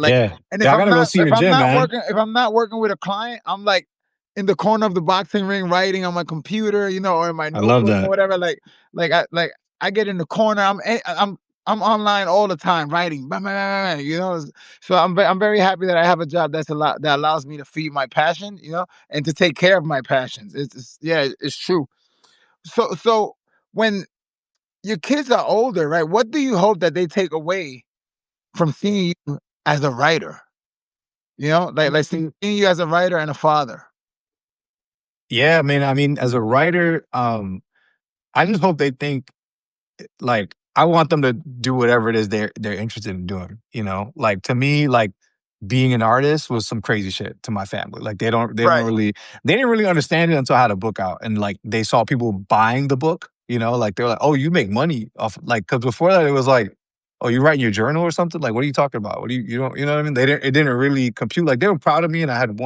Speaker 2: Yeah,
Speaker 1: And
Speaker 2: yeah. I gotta go see your gym, man.
Speaker 1: if I'm not working with a client, I'm like in the corner of the boxing ring writing on my computer, or in my
Speaker 2: I love
Speaker 1: notebook or
Speaker 2: that.
Speaker 1: whatever. Like I get in the corner. I'm online all the time writing. Blah, blah, blah, blah, So I'm very happy that I have a job that allows me to feed my passion, and to take care of my passions. Yeah, it's true. So when your kids are older, right? What do you hope that they take away from seeing you as a writer? Like seeing you as a writer and a father.
Speaker 2: Yeah, man. I mean, as a writer, I just hope they think like I want them to do whatever it is they're interested in doing. Like to me, like being an artist was some crazy shit to my family. Like
Speaker 1: Right,
Speaker 2: they didn't really understand it until I had a book out and like they saw people buying the book. Like they're like, oh, you make money off like because before that it was like, oh, you write in your journal or something. Like, what are you talking about? What do you don't you know what I mean? It didn't really compute. Like they were proud of me and I had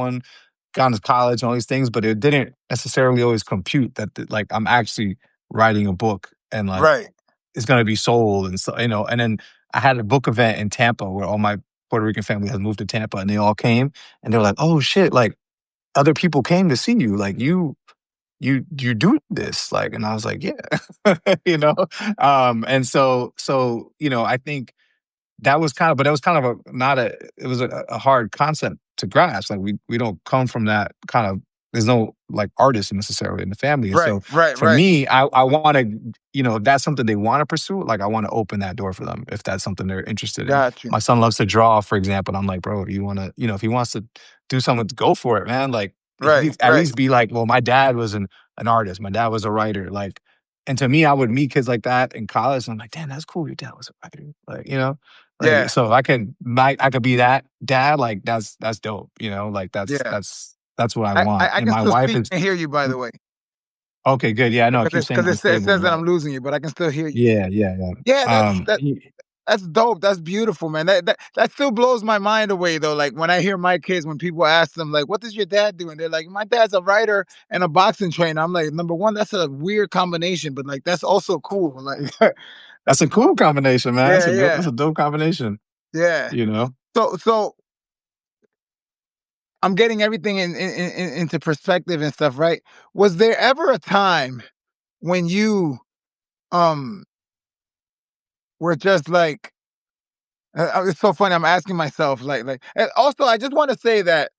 Speaker 2: gone to college and all these things, but it didn't necessarily always compute that like I'm actually writing a book and like
Speaker 1: right,
Speaker 2: it's gonna be sold and so and then I had a book event in Tampa where all my Puerto Rican family has moved to Tampa and they all came and they were like, "Oh shit, like other people came to see you. Like you do this." Like and I was like, "Yeah." you know? And so I think that was kind of but that was kind of a not a it was a hard concept to grasp. Like we don't come from that kind of there's no like artists necessarily in the family. And
Speaker 1: right,
Speaker 2: so
Speaker 1: right,
Speaker 2: for
Speaker 1: right.
Speaker 2: me, I want to, if that's something they want to pursue, like I want to open that door for them if that's something they're interested in.
Speaker 1: Got you.
Speaker 2: My son loves to draw, for example. And I'm like, bro, you want to, if he wants to do something, go for it, man. Like
Speaker 1: Right,
Speaker 2: he at
Speaker 1: right.
Speaker 2: least be like, well, my dad was an artist. My dad was a writer. Like, and to me, I would meet kids like that in college. And I'm like, damn, that's cool. Your dad was a writer. Like, like
Speaker 1: Yeah,
Speaker 2: so I could be that dad, like that's dope, like
Speaker 1: yeah.
Speaker 2: that's what I
Speaker 1: I,
Speaker 2: want.
Speaker 1: I, I
Speaker 2: And
Speaker 1: can
Speaker 2: my
Speaker 1: still
Speaker 2: wife
Speaker 1: speak
Speaker 2: is
Speaker 1: and hear you, by the way,
Speaker 2: okay, good. Yeah, I know. I
Speaker 1: because
Speaker 2: keep
Speaker 1: it,
Speaker 2: saying
Speaker 1: cause it, sa- it
Speaker 2: unstable,
Speaker 1: says that
Speaker 2: but
Speaker 1: I'm losing you, but I can still hear you.
Speaker 2: yeah, yeah, yeah.
Speaker 1: Yeah,
Speaker 2: Um, y-
Speaker 1: that's dope. That's beautiful, man. That still blows my mind away, though. Like when I hear my kids, when people ask them, like, "What does your dad do?" and they're like, "My dad's a writer and a boxing trainer." I'm like, number one, that's a weird combination, but like that's also cool. Like,
Speaker 2: that's a cool combination, man.
Speaker 1: yeah,
Speaker 2: That's
Speaker 1: yeah,
Speaker 2: a dope combination,
Speaker 1: yeah.
Speaker 2: you know?
Speaker 1: So I'm getting everything into perspective and stuff, right? Was there ever a time when you um were just like, it's so funny. I'm asking myself, and also, I just want to say that,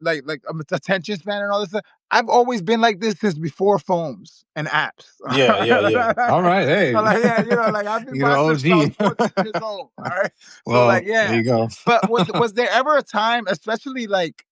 Speaker 1: attention span and all this stuff. I've always been like this since before phones and apps.
Speaker 2: Yeah, yeah, yeah. All right,
Speaker 1: So,
Speaker 2: hey.
Speaker 1: like, yeah, like I've been
Speaker 2: You're the
Speaker 1: boxing since I was
Speaker 2: OG.
Speaker 1: 14 years old. All right, so like,
Speaker 2: Well, there
Speaker 1: yeah.
Speaker 2: you go.
Speaker 1: But was there ever a time, especially like,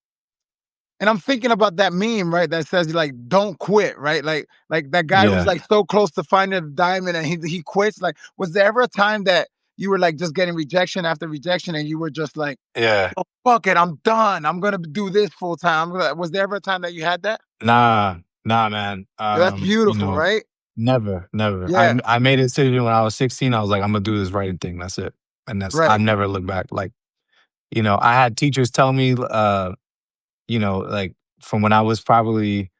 Speaker 1: and I'm thinking about that meme, right? That says like, "Don't quit," right? Like that guy who's
Speaker 2: Yeah,
Speaker 1: like so close to finding a diamond and he quits. Like, was there ever a time that you were like just getting rejection after rejection and you were just like,
Speaker 2: yeah.
Speaker 1: "Oh, fuck it, I'm done. I'm gonna do this full time." Was there ever a time that you had that?
Speaker 2: Nah, nah, man.
Speaker 1: Yeah, that's beautiful, right?
Speaker 2: Never, never.
Speaker 1: Yeah,
Speaker 2: I made a decision when I was 16. I was like, I'm gonna do this writing thing. That's it. And I've
Speaker 1: right,
Speaker 2: never looked back. Like, I had teachers tell me, like from when I was probably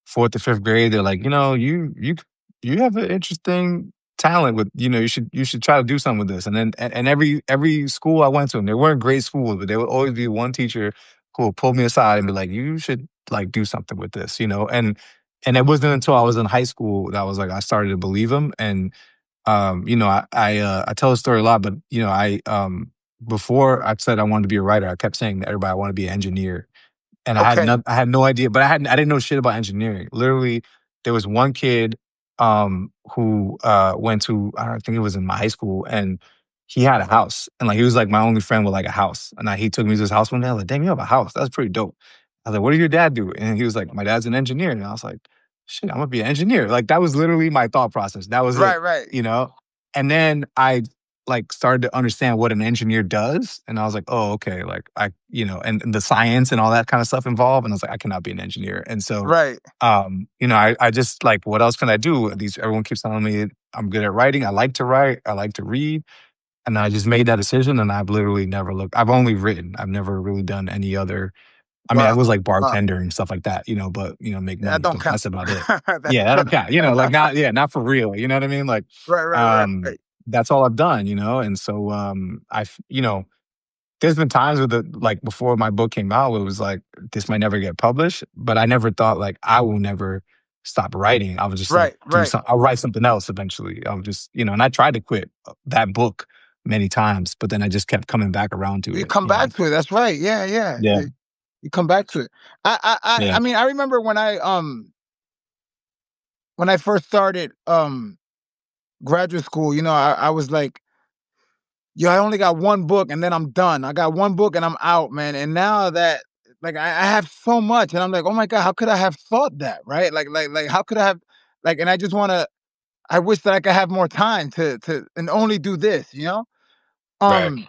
Speaker 2: fourth to fifth grade, they're like, you have an interesting talent with, you should try to do something with this. And then and every school I went to, and they weren't great schools, but there would always be one teacher who would pull me aside and be like, you should like do something with this. And it wasn't until I was in high school that I was like, I started to believe him. And I tell a story a lot, but before I said I wanted to be a writer, I kept saying to everybody I want to be an engineer. And
Speaker 1: Okay.
Speaker 2: I had no idea, but I didn't know shit about engineering. Literally, there was one kid who went to, I don't think it was in my high school, and he had a house. And like he was like my only friend with like a house. And he took me to his house one day. I was like, damn, you have a house. That's pretty dope. I was like, what did your dad do? And he was like, my dad's an engineer. And I was like, shit, I'm gonna be an engineer. Like that was literally my thought process. That was
Speaker 1: Right,
Speaker 2: it,
Speaker 1: right,
Speaker 2: you know? And then I like started to understand what an engineer does. And I was like, oh, okay. Like and the science and all that kind of stuff involved. And I was like, I cannot be an engineer. And so,
Speaker 1: right.
Speaker 2: I just like, what else can I do? Everyone keeps telling me I'm good at writing. I like to write. I like to read. And I just made that decision and I've literally never looked. I've only written. I've never really done any other. I mean, I
Speaker 1: Wow,
Speaker 2: was like
Speaker 1: wow.
Speaker 2: bartender and stuff like that, but make
Speaker 1: That
Speaker 2: money,
Speaker 1: don't
Speaker 2: but
Speaker 1: count.
Speaker 2: that's about it.
Speaker 1: That
Speaker 2: Yeah, that
Speaker 1: don't
Speaker 2: don't count. Like not yeah, not for real. You know what I mean? Like,
Speaker 1: right, right, right,
Speaker 2: um,
Speaker 1: right.
Speaker 2: that's all I've done, and so there's been times with like before my book came out, it was like this might never get published, but I never thought like I will never stop writing. I was just like
Speaker 1: Right, right.
Speaker 2: I'll write something else eventually. I'll just and I tried to quit that book many times, but then I just kept coming back around to
Speaker 1: You
Speaker 2: it.
Speaker 1: come back to it. That's right. Yeah, yeah.
Speaker 2: Yeah,
Speaker 1: You come back to it. I
Speaker 2: yeah,
Speaker 1: mean, I remember when I first started graduate school, I was like, yo, I only got one book and then I'm done. I got one book and I'm out, man. And now that like I have so much and I'm like, oh my God, how could I have thought that? Right? Like how could I have and I just wanna I wish that I could have more time to and only do this?
Speaker 2: right.
Speaker 1: Um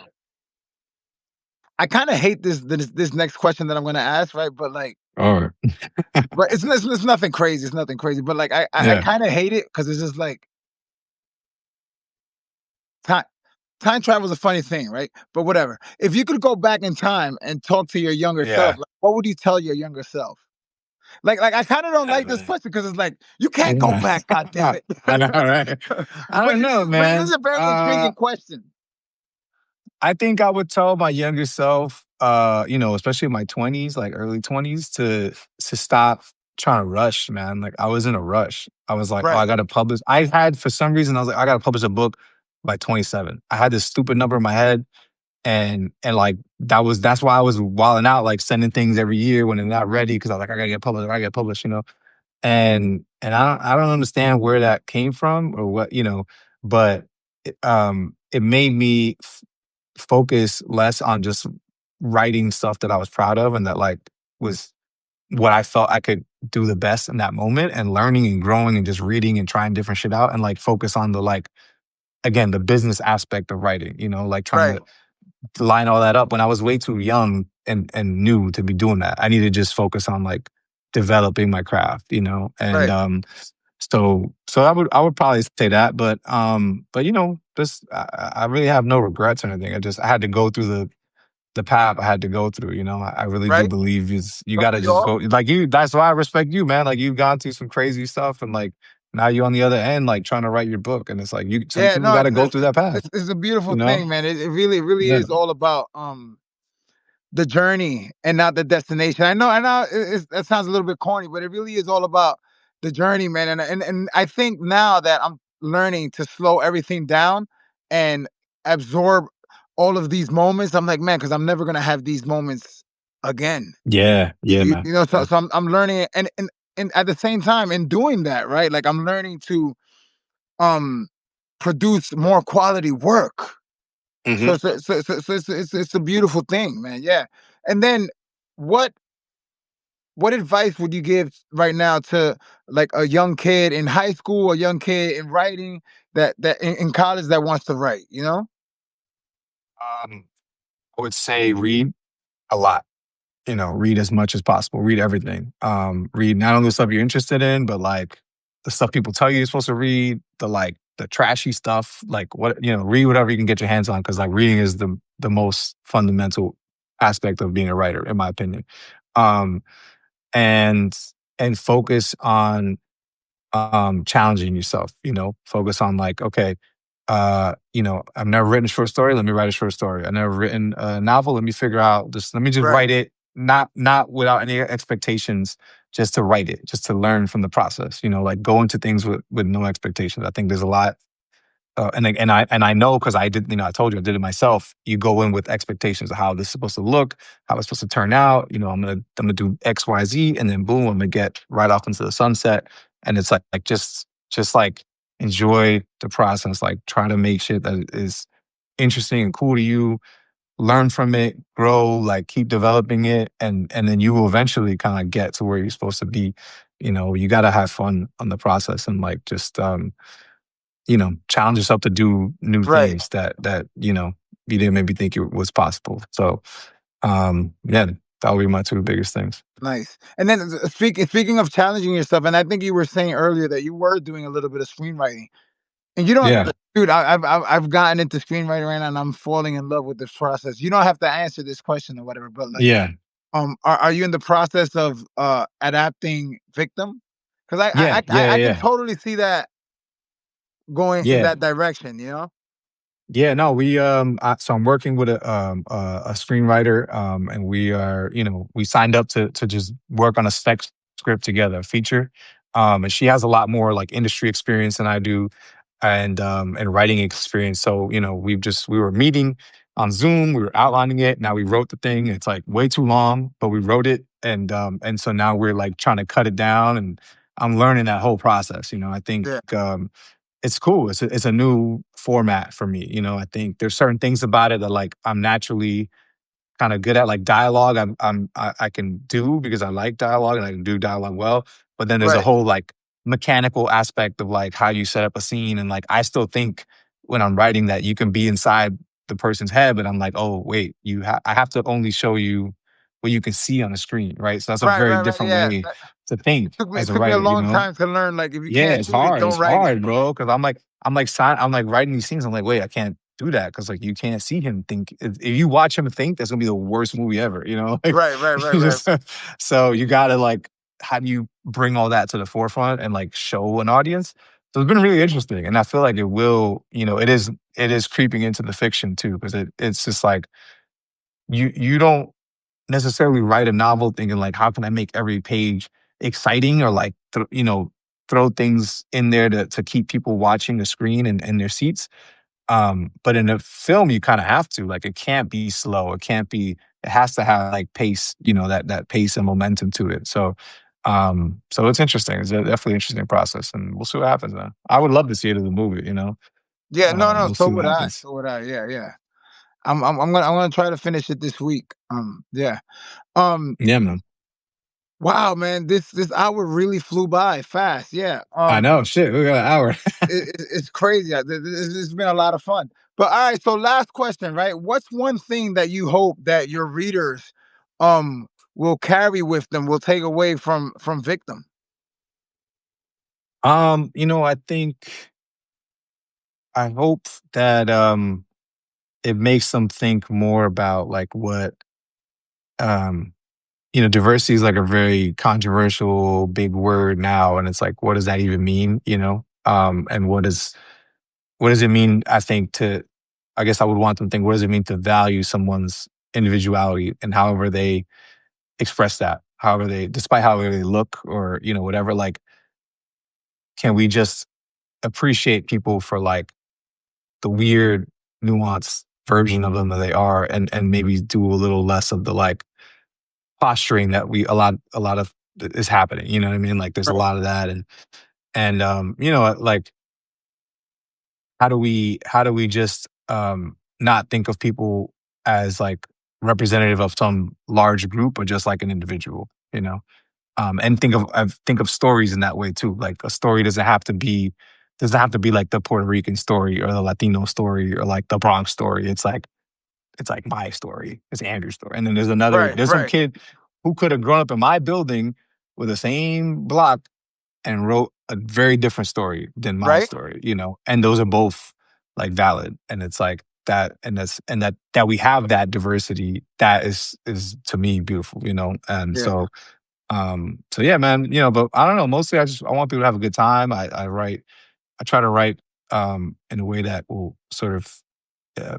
Speaker 1: I kind of hate this next question that I'm gonna ask, right? But like
Speaker 2: All right.
Speaker 1: right, it's nothing crazy. It's nothing crazy. But like I
Speaker 2: Yeah,
Speaker 1: kind of hate it because it's just like time time travel is a funny thing, right? But whatever. If you could go back in time and talk to your younger self,
Speaker 2: yeah,
Speaker 1: like, what would you tell your younger self? Like I kind of don't
Speaker 2: yeah,
Speaker 1: like this
Speaker 2: man.
Speaker 1: question because it's like you can't go
Speaker 2: Yeah.
Speaker 1: back. God damn it!
Speaker 2: I know, right? I don't know,
Speaker 1: But it is
Speaker 2: man.
Speaker 1: a very intriguing question.
Speaker 2: I think I would tell my younger self, especially in my 20s, like early 20s, to stop trying to rush, man. Like I was in a rush. I was like, oh, I
Speaker 1: Right,
Speaker 2: gotta publish. I had for some reason I was like, I gotta publish a book by 27. I had this stupid number in my head, and like that's why I was wilding out, like sending things every year when they're not ready because I was like, I gotta get published, I gotta get published. And I don't understand where that came from or what, but it made me focus less on just writing stuff that I was proud of and that like was what I felt I could do the best in that moment, and learning and growing and just reading and trying different shit out, and like focus on the like again the business aspect of writing, like trying
Speaker 1: right,
Speaker 2: to line all that up when I was way too young and new to be doing that. I need to just focus on like developing my craft. And
Speaker 1: right.
Speaker 2: so I would probably say that, but just I really have no regrets or anything. I had to go through the path I had to go through. I really do
Speaker 1: Right?
Speaker 2: believe is you
Speaker 1: Don't
Speaker 2: got to
Speaker 1: we
Speaker 2: just
Speaker 1: all?
Speaker 2: go like you. That's why I respect you, man. Like you've gone through some crazy stuff, and like now you're on the other end, like trying to write your book, and it's like some
Speaker 1: Yeah,
Speaker 2: people
Speaker 1: no,
Speaker 2: got to go through that path.
Speaker 1: it's a beautiful
Speaker 2: You know?
Speaker 1: thing, man. It really
Speaker 2: Yeah.
Speaker 1: is all about the journey and not the destination. I know that sounds a little bit corny, but it really is all about the journey, man. And I think now that I'm learning to slow everything down and absorb all of these moments, I'm like, man, because I'm never gonna have these moments again.
Speaker 2: Yeah.
Speaker 1: You,
Speaker 2: Yeah,
Speaker 1: you,
Speaker 2: man.
Speaker 1: you know, so
Speaker 2: Yeah.
Speaker 1: so I'm learning it, and at the same time, in doing that, right? Like I'm learning to um produce more quality work.
Speaker 2: Mhm.
Speaker 1: So it's a beautiful thing, man. Yeah. And then what what advice would you give right now to like a young kid in high school, a young kid in writing that in college that wants to write?
Speaker 2: Um, I would say read a lot. Read as much as possible. Read everything. Read not only the stuff you're interested in, but like the stuff people tell you you're supposed to read, the trashy stuff, like read whatever you can get your hands on because like reading is the most fundamental aspect of being a writer, in my opinion. Um, and and focus on challenging yourself, focus on like, okay, I've never written a short story. Let me write a short story. I've never written a novel. Let me figure out just, let me just
Speaker 1: Right.
Speaker 2: write it, not without any expectations, just to write it, just to learn from the process, like go into things with no expectations. I think there's a lot and I know because I did, I told you I did it myself. You go in with expectations of how this is supposed to look, how it's supposed to turn out. I'm gonna do X, Y, Z, and then boom, I'm gonna get right off into the sunset. And it's like just like enjoy the process. Like try to make shit that is interesting and cool to you. Learn from it, grow, like keep developing it, and then you will eventually kind of get to where you're supposed to be. You got to have fun on the process and like just challenge yourself to do new
Speaker 1: Right.
Speaker 2: things that you didn't maybe think it was possible. So yeah, that would be my two biggest things.
Speaker 1: Nice. And then speaking of challenging yourself, and I think you were saying earlier that you were doing a little bit of screenwriting, and you don't,
Speaker 2: Yeah,
Speaker 1: dude. I've gotten into screenwriting right now, and I'm falling in love with this process. You don't have to answer this question or whatever, but like,
Speaker 2: yeah,
Speaker 1: are you in the process of adapting Victim? Because
Speaker 2: yeah, yeah,
Speaker 1: I can
Speaker 2: yeah,
Speaker 1: totally see that going in
Speaker 2: yeah.
Speaker 1: that direction. You know?
Speaker 2: Yeah, no, so I'm working with a screenwriter, and we signed up to just work on a spec script together, a feature. And she has a lot more like industry experience than I do, and writing experience. So, we were meeting on Zoom, we were outlining it. Now we wrote the thing. It's like way too long, but we wrote it, and so now we're like trying to cut it down, and I'm learning that whole process. I think
Speaker 1: Yeah.
Speaker 2: it's cool. It's a new format for me. I think there's certain things about it that like I'm naturally kind of good at, like dialogue. I can do because I like dialogue and I can do dialogue well. But then there's a
Speaker 1: Right.
Speaker 2: whole like mechanical aspect of like how you set up a scene, and like I still think when I'm writing that you can be inside the person's head, but I'm like, oh wait, I have to only show you what you can see on the screen, right? So that's a
Speaker 1: Right.
Speaker 2: very
Speaker 1: Right. Right.
Speaker 2: different
Speaker 1: Yeah.
Speaker 2: way to think
Speaker 1: It
Speaker 2: as a
Speaker 1: took me a
Speaker 2: writer.
Speaker 1: long time to learn. Like, if you
Speaker 2: Yeah,
Speaker 1: can't
Speaker 2: it's
Speaker 1: do it,
Speaker 2: hard.
Speaker 1: don't
Speaker 2: It's
Speaker 1: write it.
Speaker 2: hard, bro. Because I'm like writing these scenes. I'm like, wait, I can't do that because like you can't see him think. If you watch him think, that's gonna be the worst movie ever. Like
Speaker 1: Right. Right. Right.
Speaker 2: you
Speaker 1: Right.
Speaker 2: just so you gotta like, how do you bring all that to the forefront and like show an audience? So it's been really interesting, and I feel like it will. It is creeping into the fiction too because it's just like you don't necessarily write a novel thinking like, how can I make every page exciting or like, throw things in there to keep people watching the screen and in their seats. But in a film, you kind of have to like, it can't be slow. It has to have like pace, that pace and momentum to it. So it's interesting. It's a definitely interesting process, and we'll see what happens. Now. I would love to see it as a movie.
Speaker 1: Yeah. No. No.
Speaker 2: We'll
Speaker 1: So
Speaker 2: see what
Speaker 1: would I.
Speaker 2: happens.
Speaker 1: So would I. Yeah. Yeah. I'm gonna try to finish it this week. Yeah. Um.
Speaker 2: Yeah, man.
Speaker 1: Wow, man. This hour really flew by fast. Yeah.
Speaker 2: I know. Shit, we got an hour.
Speaker 1: It's crazy. It's been a lot of fun. But all right, so last question, right? What's one thing that you hope that your readers um will carry with them, will take away from Victim?
Speaker 2: I think I hope that it makes them think more about like what um diversity is like a very controversial big word now, and it's like, what does that even mean? And what does it mean? I think to I guess I would want them to think, what does it mean to value someone's individuality and however they express that, however they, despite however they look or whatever. Like, can we just appreciate people for like the weird, nuanced version of them that they are, and maybe do a little less of the like posturing that we a lot of is happening. You know what I mean? Like there's a
Speaker 1: Right.
Speaker 2: lot of that, and like how do we just not think of people as like representative of some large group, but just like an individual, and think of stories in that way too. Like a story doesn't have to be like the Puerto Rican story or the Latino story or like the Bronx story. It's like my story. It's Andrew's story. And then
Speaker 1: Right.
Speaker 2: there's some
Speaker 1: Right.
Speaker 2: kid who could have grown up in my building with the same block and wrote a very different story than my
Speaker 1: Right?
Speaker 2: story. And those are both like valid. And it's like that, and that we have that diversity, that is to me beautiful. And
Speaker 1: Yeah.
Speaker 2: so yeah, man, but I don't know. Mostly I want people to have a good time. I try to write in a way that will sort of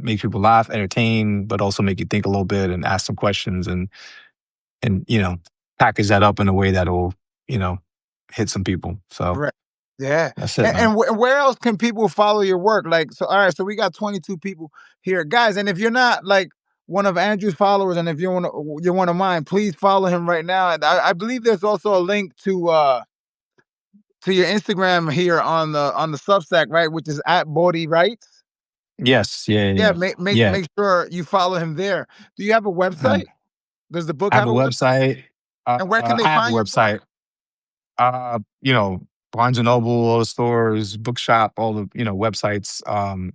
Speaker 2: make people laugh, entertain, but also make you think a little bit and ask some questions, and package that up in a way that will you know hit some people. So
Speaker 1: Right. Yeah.
Speaker 2: That's it,
Speaker 1: And
Speaker 2: man.
Speaker 1: where else can people follow your work? Like, so, all right, so we got 22 people here, guys. And if you're not like one of Andrew's followers, and if you're one of mine, please follow him right now. And I believe there's also a link to your Instagram here on the Substack, right? Which is at Body Rights.
Speaker 2: Yes, yeah,
Speaker 1: Yeah,
Speaker 2: yeah, yeah.
Speaker 1: make sure you follow him there. Do you have a
Speaker 2: Uh,
Speaker 1: website? Does the book
Speaker 2: I have
Speaker 1: have
Speaker 2: a
Speaker 1: a website?
Speaker 2: website.
Speaker 1: And where can they
Speaker 2: I have a
Speaker 1: find your book?
Speaker 2: website. You know, Barnes and Noble, all the stores, bookshop, all the websites.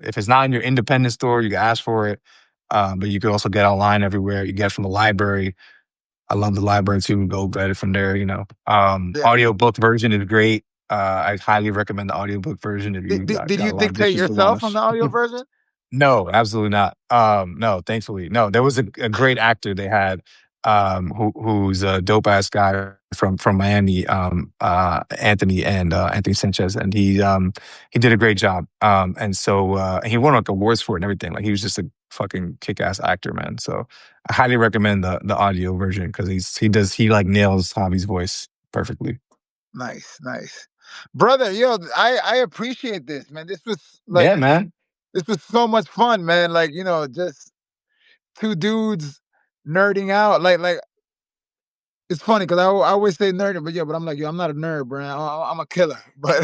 Speaker 2: If it's not in your independent store, you can ask for it. But you can also get online everywhere. You get from the library. I love the library too. Go get it from there.
Speaker 1: Yeah.
Speaker 2: Audiobook version is great. I highly recommend the audiobook version if you
Speaker 1: Did
Speaker 2: got
Speaker 1: you
Speaker 2: a lot of
Speaker 1: dictate
Speaker 2: dishes to
Speaker 1: yourself on
Speaker 2: wash.
Speaker 1: the audio version?
Speaker 2: No, absolutely not. No, thankfully, no. There was a great actor they had, who's a dope ass guy from Miami, Anthony Sanchez, and he did a great job. And so he won like awards for it and everything. Like he was just a fucking kick ass actor, man. So I highly recommend the audio version because he like nails Javi's voice perfectly.
Speaker 1: Nice, nice. Brother, yo, I appreciate this, man. This was like
Speaker 2: Yeah, man.
Speaker 1: this was so much fun, man. Like, just two dudes nerding out. Like it's funny because I always say nerding, but yeah, but I'm like, yo, I'm not a nerd, bro. I'm a killer. But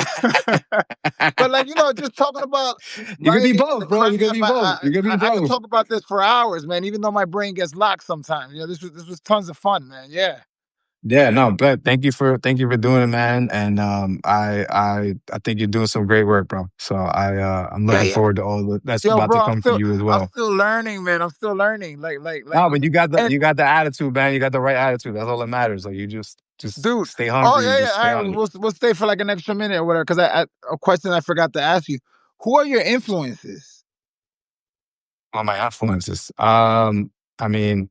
Speaker 1: but like, just talking about
Speaker 2: You can be
Speaker 1: writing and the
Speaker 2: both, bro. You
Speaker 1: craft.
Speaker 2: can be both. You can be
Speaker 1: I could
Speaker 2: both.
Speaker 1: talk about this for hours, man, even though my brain gets locked sometimes. This was tons of fun, man. Yeah.
Speaker 2: Yeah, no, but thank you for doing it, man. And I think you're doing some great work, bro. So I'm
Speaker 1: Yeah,
Speaker 2: looking
Speaker 1: yeah.
Speaker 2: forward to all that's
Speaker 1: Yo,
Speaker 2: about
Speaker 1: bro,
Speaker 2: to come for you as
Speaker 1: I'm
Speaker 2: well.
Speaker 1: still learning, man. I'm still learning.
Speaker 2: No, but
Speaker 1: And
Speaker 2: you got the attitude, man. You got the right attitude. That's all that matters. Like you just
Speaker 1: dude,
Speaker 2: stay
Speaker 1: oh
Speaker 2: hungry and
Speaker 1: yeah, yeah.
Speaker 2: just stay
Speaker 1: All right,
Speaker 2: on it.
Speaker 1: we'll stay for like an extra minute or whatever. Because a question I forgot to ask you: Who are your influences?
Speaker 2: On my influences. I mean,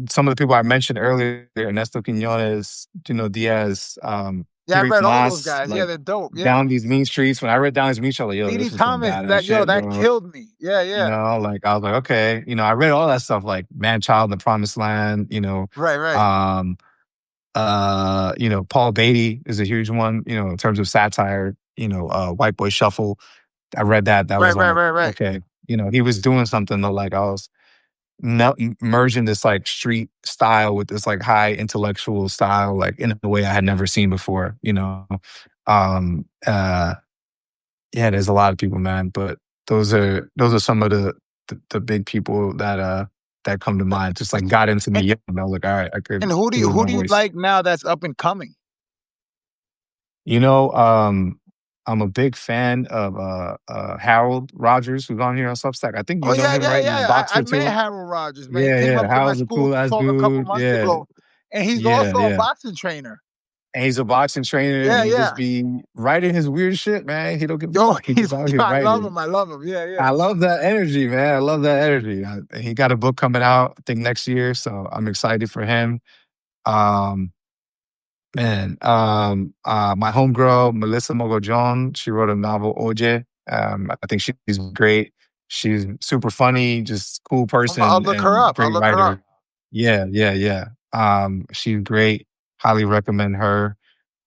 Speaker 2: some of the people I mentioned earlier, Ernesto Quinones, Diaz,
Speaker 1: Yeah, I
Speaker 2: Theory
Speaker 1: read all those
Speaker 2: Mas,
Speaker 1: guys. Yeah,
Speaker 2: like
Speaker 1: they're dope. Yeah,
Speaker 2: down these mean streets. When I read down these mean streets, like, yo,
Speaker 1: Dee
Speaker 2: this was some
Speaker 1: Thomas.
Speaker 2: badass shit,
Speaker 1: That
Speaker 2: bro.
Speaker 1: killed me. Yeah, yeah.
Speaker 2: Like I was like, okay, I read all that stuff like Man Child in the Promised Land,
Speaker 1: Right, right,
Speaker 2: um, Paul Beatty is a huge one, in terms of satire, White Boy Shuffle. I read that. That
Speaker 1: right,
Speaker 2: was
Speaker 1: right,
Speaker 2: like,
Speaker 1: right, right.
Speaker 2: okay, he was doing something that like I was merging this like street style with this like high intellectual style, like in a way I had never seen before. Um, uh, yeah, there's a lot of people, man, but those are some of the big people that come to mind. Just like got into me
Speaker 1: And,
Speaker 2: young, and I was like, all right, I could
Speaker 1: and
Speaker 2: do it with
Speaker 1: who
Speaker 2: my
Speaker 1: do you
Speaker 2: voice.
Speaker 1: like now that's up and coming?
Speaker 2: You know, um, I'm a big fan of Harold Rogers, who's on here on Substack. I think
Speaker 1: Oh
Speaker 2: you know
Speaker 1: yeah,
Speaker 2: him,
Speaker 1: yeah,
Speaker 2: right? He's a
Speaker 1: yeah. I
Speaker 2: boxer
Speaker 1: met
Speaker 2: too.
Speaker 1: Harold Rogers, man. He
Speaker 2: Yeah,
Speaker 1: came
Speaker 2: yeah.
Speaker 1: up to my
Speaker 2: Harold's a
Speaker 1: school
Speaker 2: cool ass
Speaker 1: talk a couple
Speaker 2: dude.
Speaker 1: months
Speaker 2: Yeah,
Speaker 1: ago, and he's
Speaker 2: yeah,
Speaker 1: also a
Speaker 2: yeah.
Speaker 1: boxing trainer.
Speaker 2: And he's a boxing trainer, and
Speaker 1: Yeah,
Speaker 2: he just
Speaker 1: yeah.
Speaker 2: be writing his weird shit, man. He don't give a
Speaker 1: Yo,
Speaker 2: fuck. He just out here
Speaker 1: I love
Speaker 2: writing.
Speaker 1: him. I love him. Yeah, yeah.
Speaker 2: I love that energy, man. I love that energy. He got a book coming out, I think next year, so I'm excited for him. Um, my homegirl Melissa Mogollon, she wrote a novel, Oje. I think she's great. She's super funny, just cool
Speaker 1: I'll
Speaker 2: person,
Speaker 1: look her
Speaker 2: and
Speaker 1: up. I'll
Speaker 2: great
Speaker 1: look her up.
Speaker 2: writer. Yeah, yeah, yeah. She's great. Highly recommend her.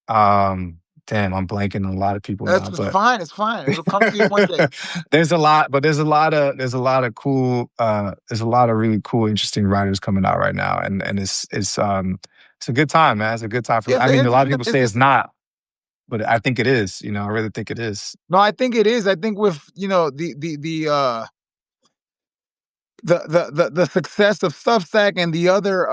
Speaker 2: Um, Damn, I'm blanking on a lot of people
Speaker 1: That's
Speaker 2: now,
Speaker 1: it's
Speaker 2: but
Speaker 1: fine. It's fine. It'll come to you one day.
Speaker 2: there's a lot of really cool, interesting writers coming out right now, and it's a good time, man. It's a good time for. I mean, a lot of people say it's not, but I think it is. I really think it is.
Speaker 1: No, I think it is. I think with the success of Substack and the other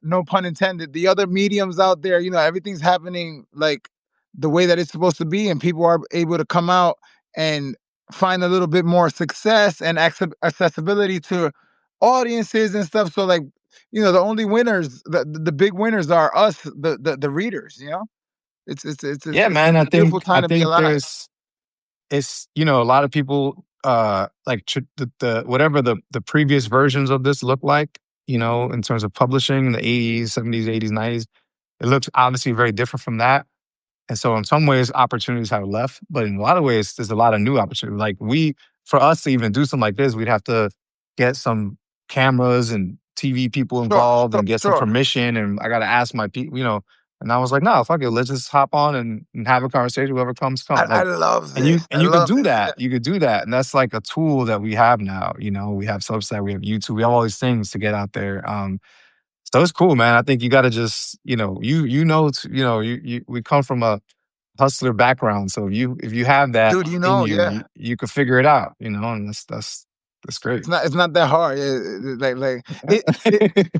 Speaker 1: no pun intended, the other mediums out there, everything's happening like the way that it's supposed to be, and people are able to come out and find a little bit more success and accessibility to audiences and stuff. So like, the only winners, the big winners are us, the readers.
Speaker 2: Yeah,
Speaker 1: It's
Speaker 2: man.
Speaker 1: a beautiful
Speaker 2: I
Speaker 1: time to be
Speaker 2: think
Speaker 1: alive.
Speaker 2: it's a lot of people like the whatever the previous versions of this look like. In terms of publishing in the 80s, 70s, 80s, 90s, it looks obviously very different from that. And so in some ways, opportunities have left, but in a lot of ways, there's a lot of new opportunities. Like for us to even do something like this, we'd have to get some cameras and TV people
Speaker 1: Sure,
Speaker 2: involved
Speaker 1: sure,
Speaker 2: and get some
Speaker 1: sure.
Speaker 2: permission. And I got to ask my people, And I was like, "No, fuck it. Let's just hop on and have a conversation. Whoever comes, come."
Speaker 1: I
Speaker 2: Like,
Speaker 1: love
Speaker 2: and you
Speaker 1: this.
Speaker 2: and
Speaker 1: I
Speaker 2: you could
Speaker 1: love
Speaker 2: do
Speaker 1: this.
Speaker 2: that.
Speaker 1: Yeah.
Speaker 2: You could do that, and that's like a tool that we have now. We have Substack, we have YouTube, we have all these things to get out there. So it's cool, man. I think you got to just, we come from a hustler background, so if you have that
Speaker 1: Dude,
Speaker 2: in you,
Speaker 1: yeah.
Speaker 2: you could figure it out, and that's great.
Speaker 1: It's not that hard. Like it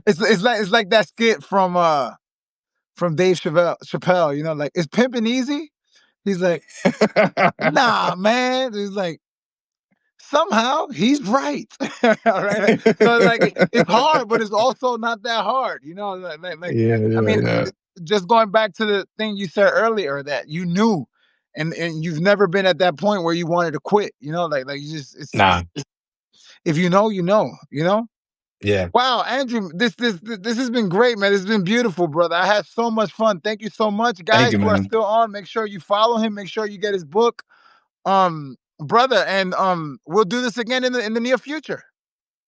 Speaker 1: it's like that skit from Dave Chappelle, like, "Is pimping easy?" He's like, "Nah, man." He's like, "Somehow he's right." Right? So, like, it's hard, but it's also not that hard,
Speaker 2: Yeah,
Speaker 1: I
Speaker 2: yeah,
Speaker 1: mean,
Speaker 2: yeah.
Speaker 1: just going back to the thing you said earlier that you knew, and you've never been at that point where you wanted to quit, like you just
Speaker 2: Nah,
Speaker 1: if you know, you know, you know?
Speaker 2: yeah.
Speaker 1: Wow, Andrew, this has been great, man. This has been beautiful, brother. I had so much fun. Thank you so much,
Speaker 2: Thank
Speaker 1: guys
Speaker 2: you,
Speaker 1: who are
Speaker 2: man.
Speaker 1: still on. Make sure you follow him. Make sure you get his book, brother. And we'll do this again in the near future.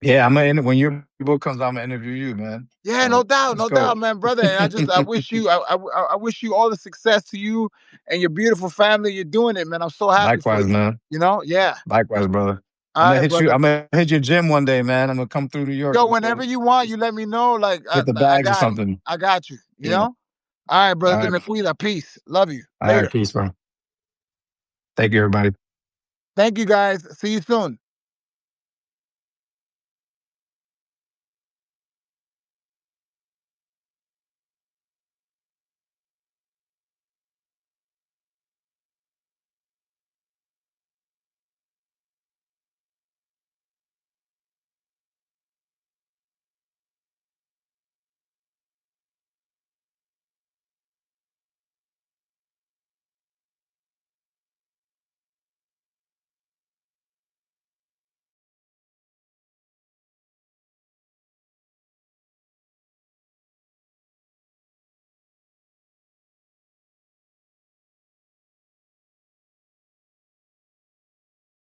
Speaker 2: Yeah, when your book comes out, I'm gonna interview you, man.
Speaker 1: Yeah, no
Speaker 2: So
Speaker 1: doubt,
Speaker 2: let's
Speaker 1: no
Speaker 2: go.
Speaker 1: doubt, man, brother. And I wish you, I wish you all the success to you and your beautiful family. You're doing it, man. I'm so happy for
Speaker 2: Likewise,
Speaker 1: you.
Speaker 2: man.
Speaker 1: Yeah.
Speaker 2: Likewise, brother. I'm
Speaker 1: All
Speaker 2: gonna
Speaker 1: right,
Speaker 2: hit you.
Speaker 1: brother.
Speaker 2: I'm gonna hit your gym one day, man. I'm gonna come through New York.
Speaker 1: Yo,
Speaker 2: Let's
Speaker 1: whenever
Speaker 2: go
Speaker 1: you want, you let me know. Like,
Speaker 2: hit the
Speaker 1: I
Speaker 2: bags or
Speaker 1: got it.
Speaker 2: something.
Speaker 1: I got you. You
Speaker 2: Yeah.
Speaker 1: know. All right,
Speaker 2: All
Speaker 1: brother. Te
Speaker 2: right.
Speaker 1: me cuida. Peace. Love you.
Speaker 2: All right.
Speaker 1: Later.
Speaker 2: Peace, bro. Thank you, everybody.
Speaker 1: Thank you, guys. See you soon.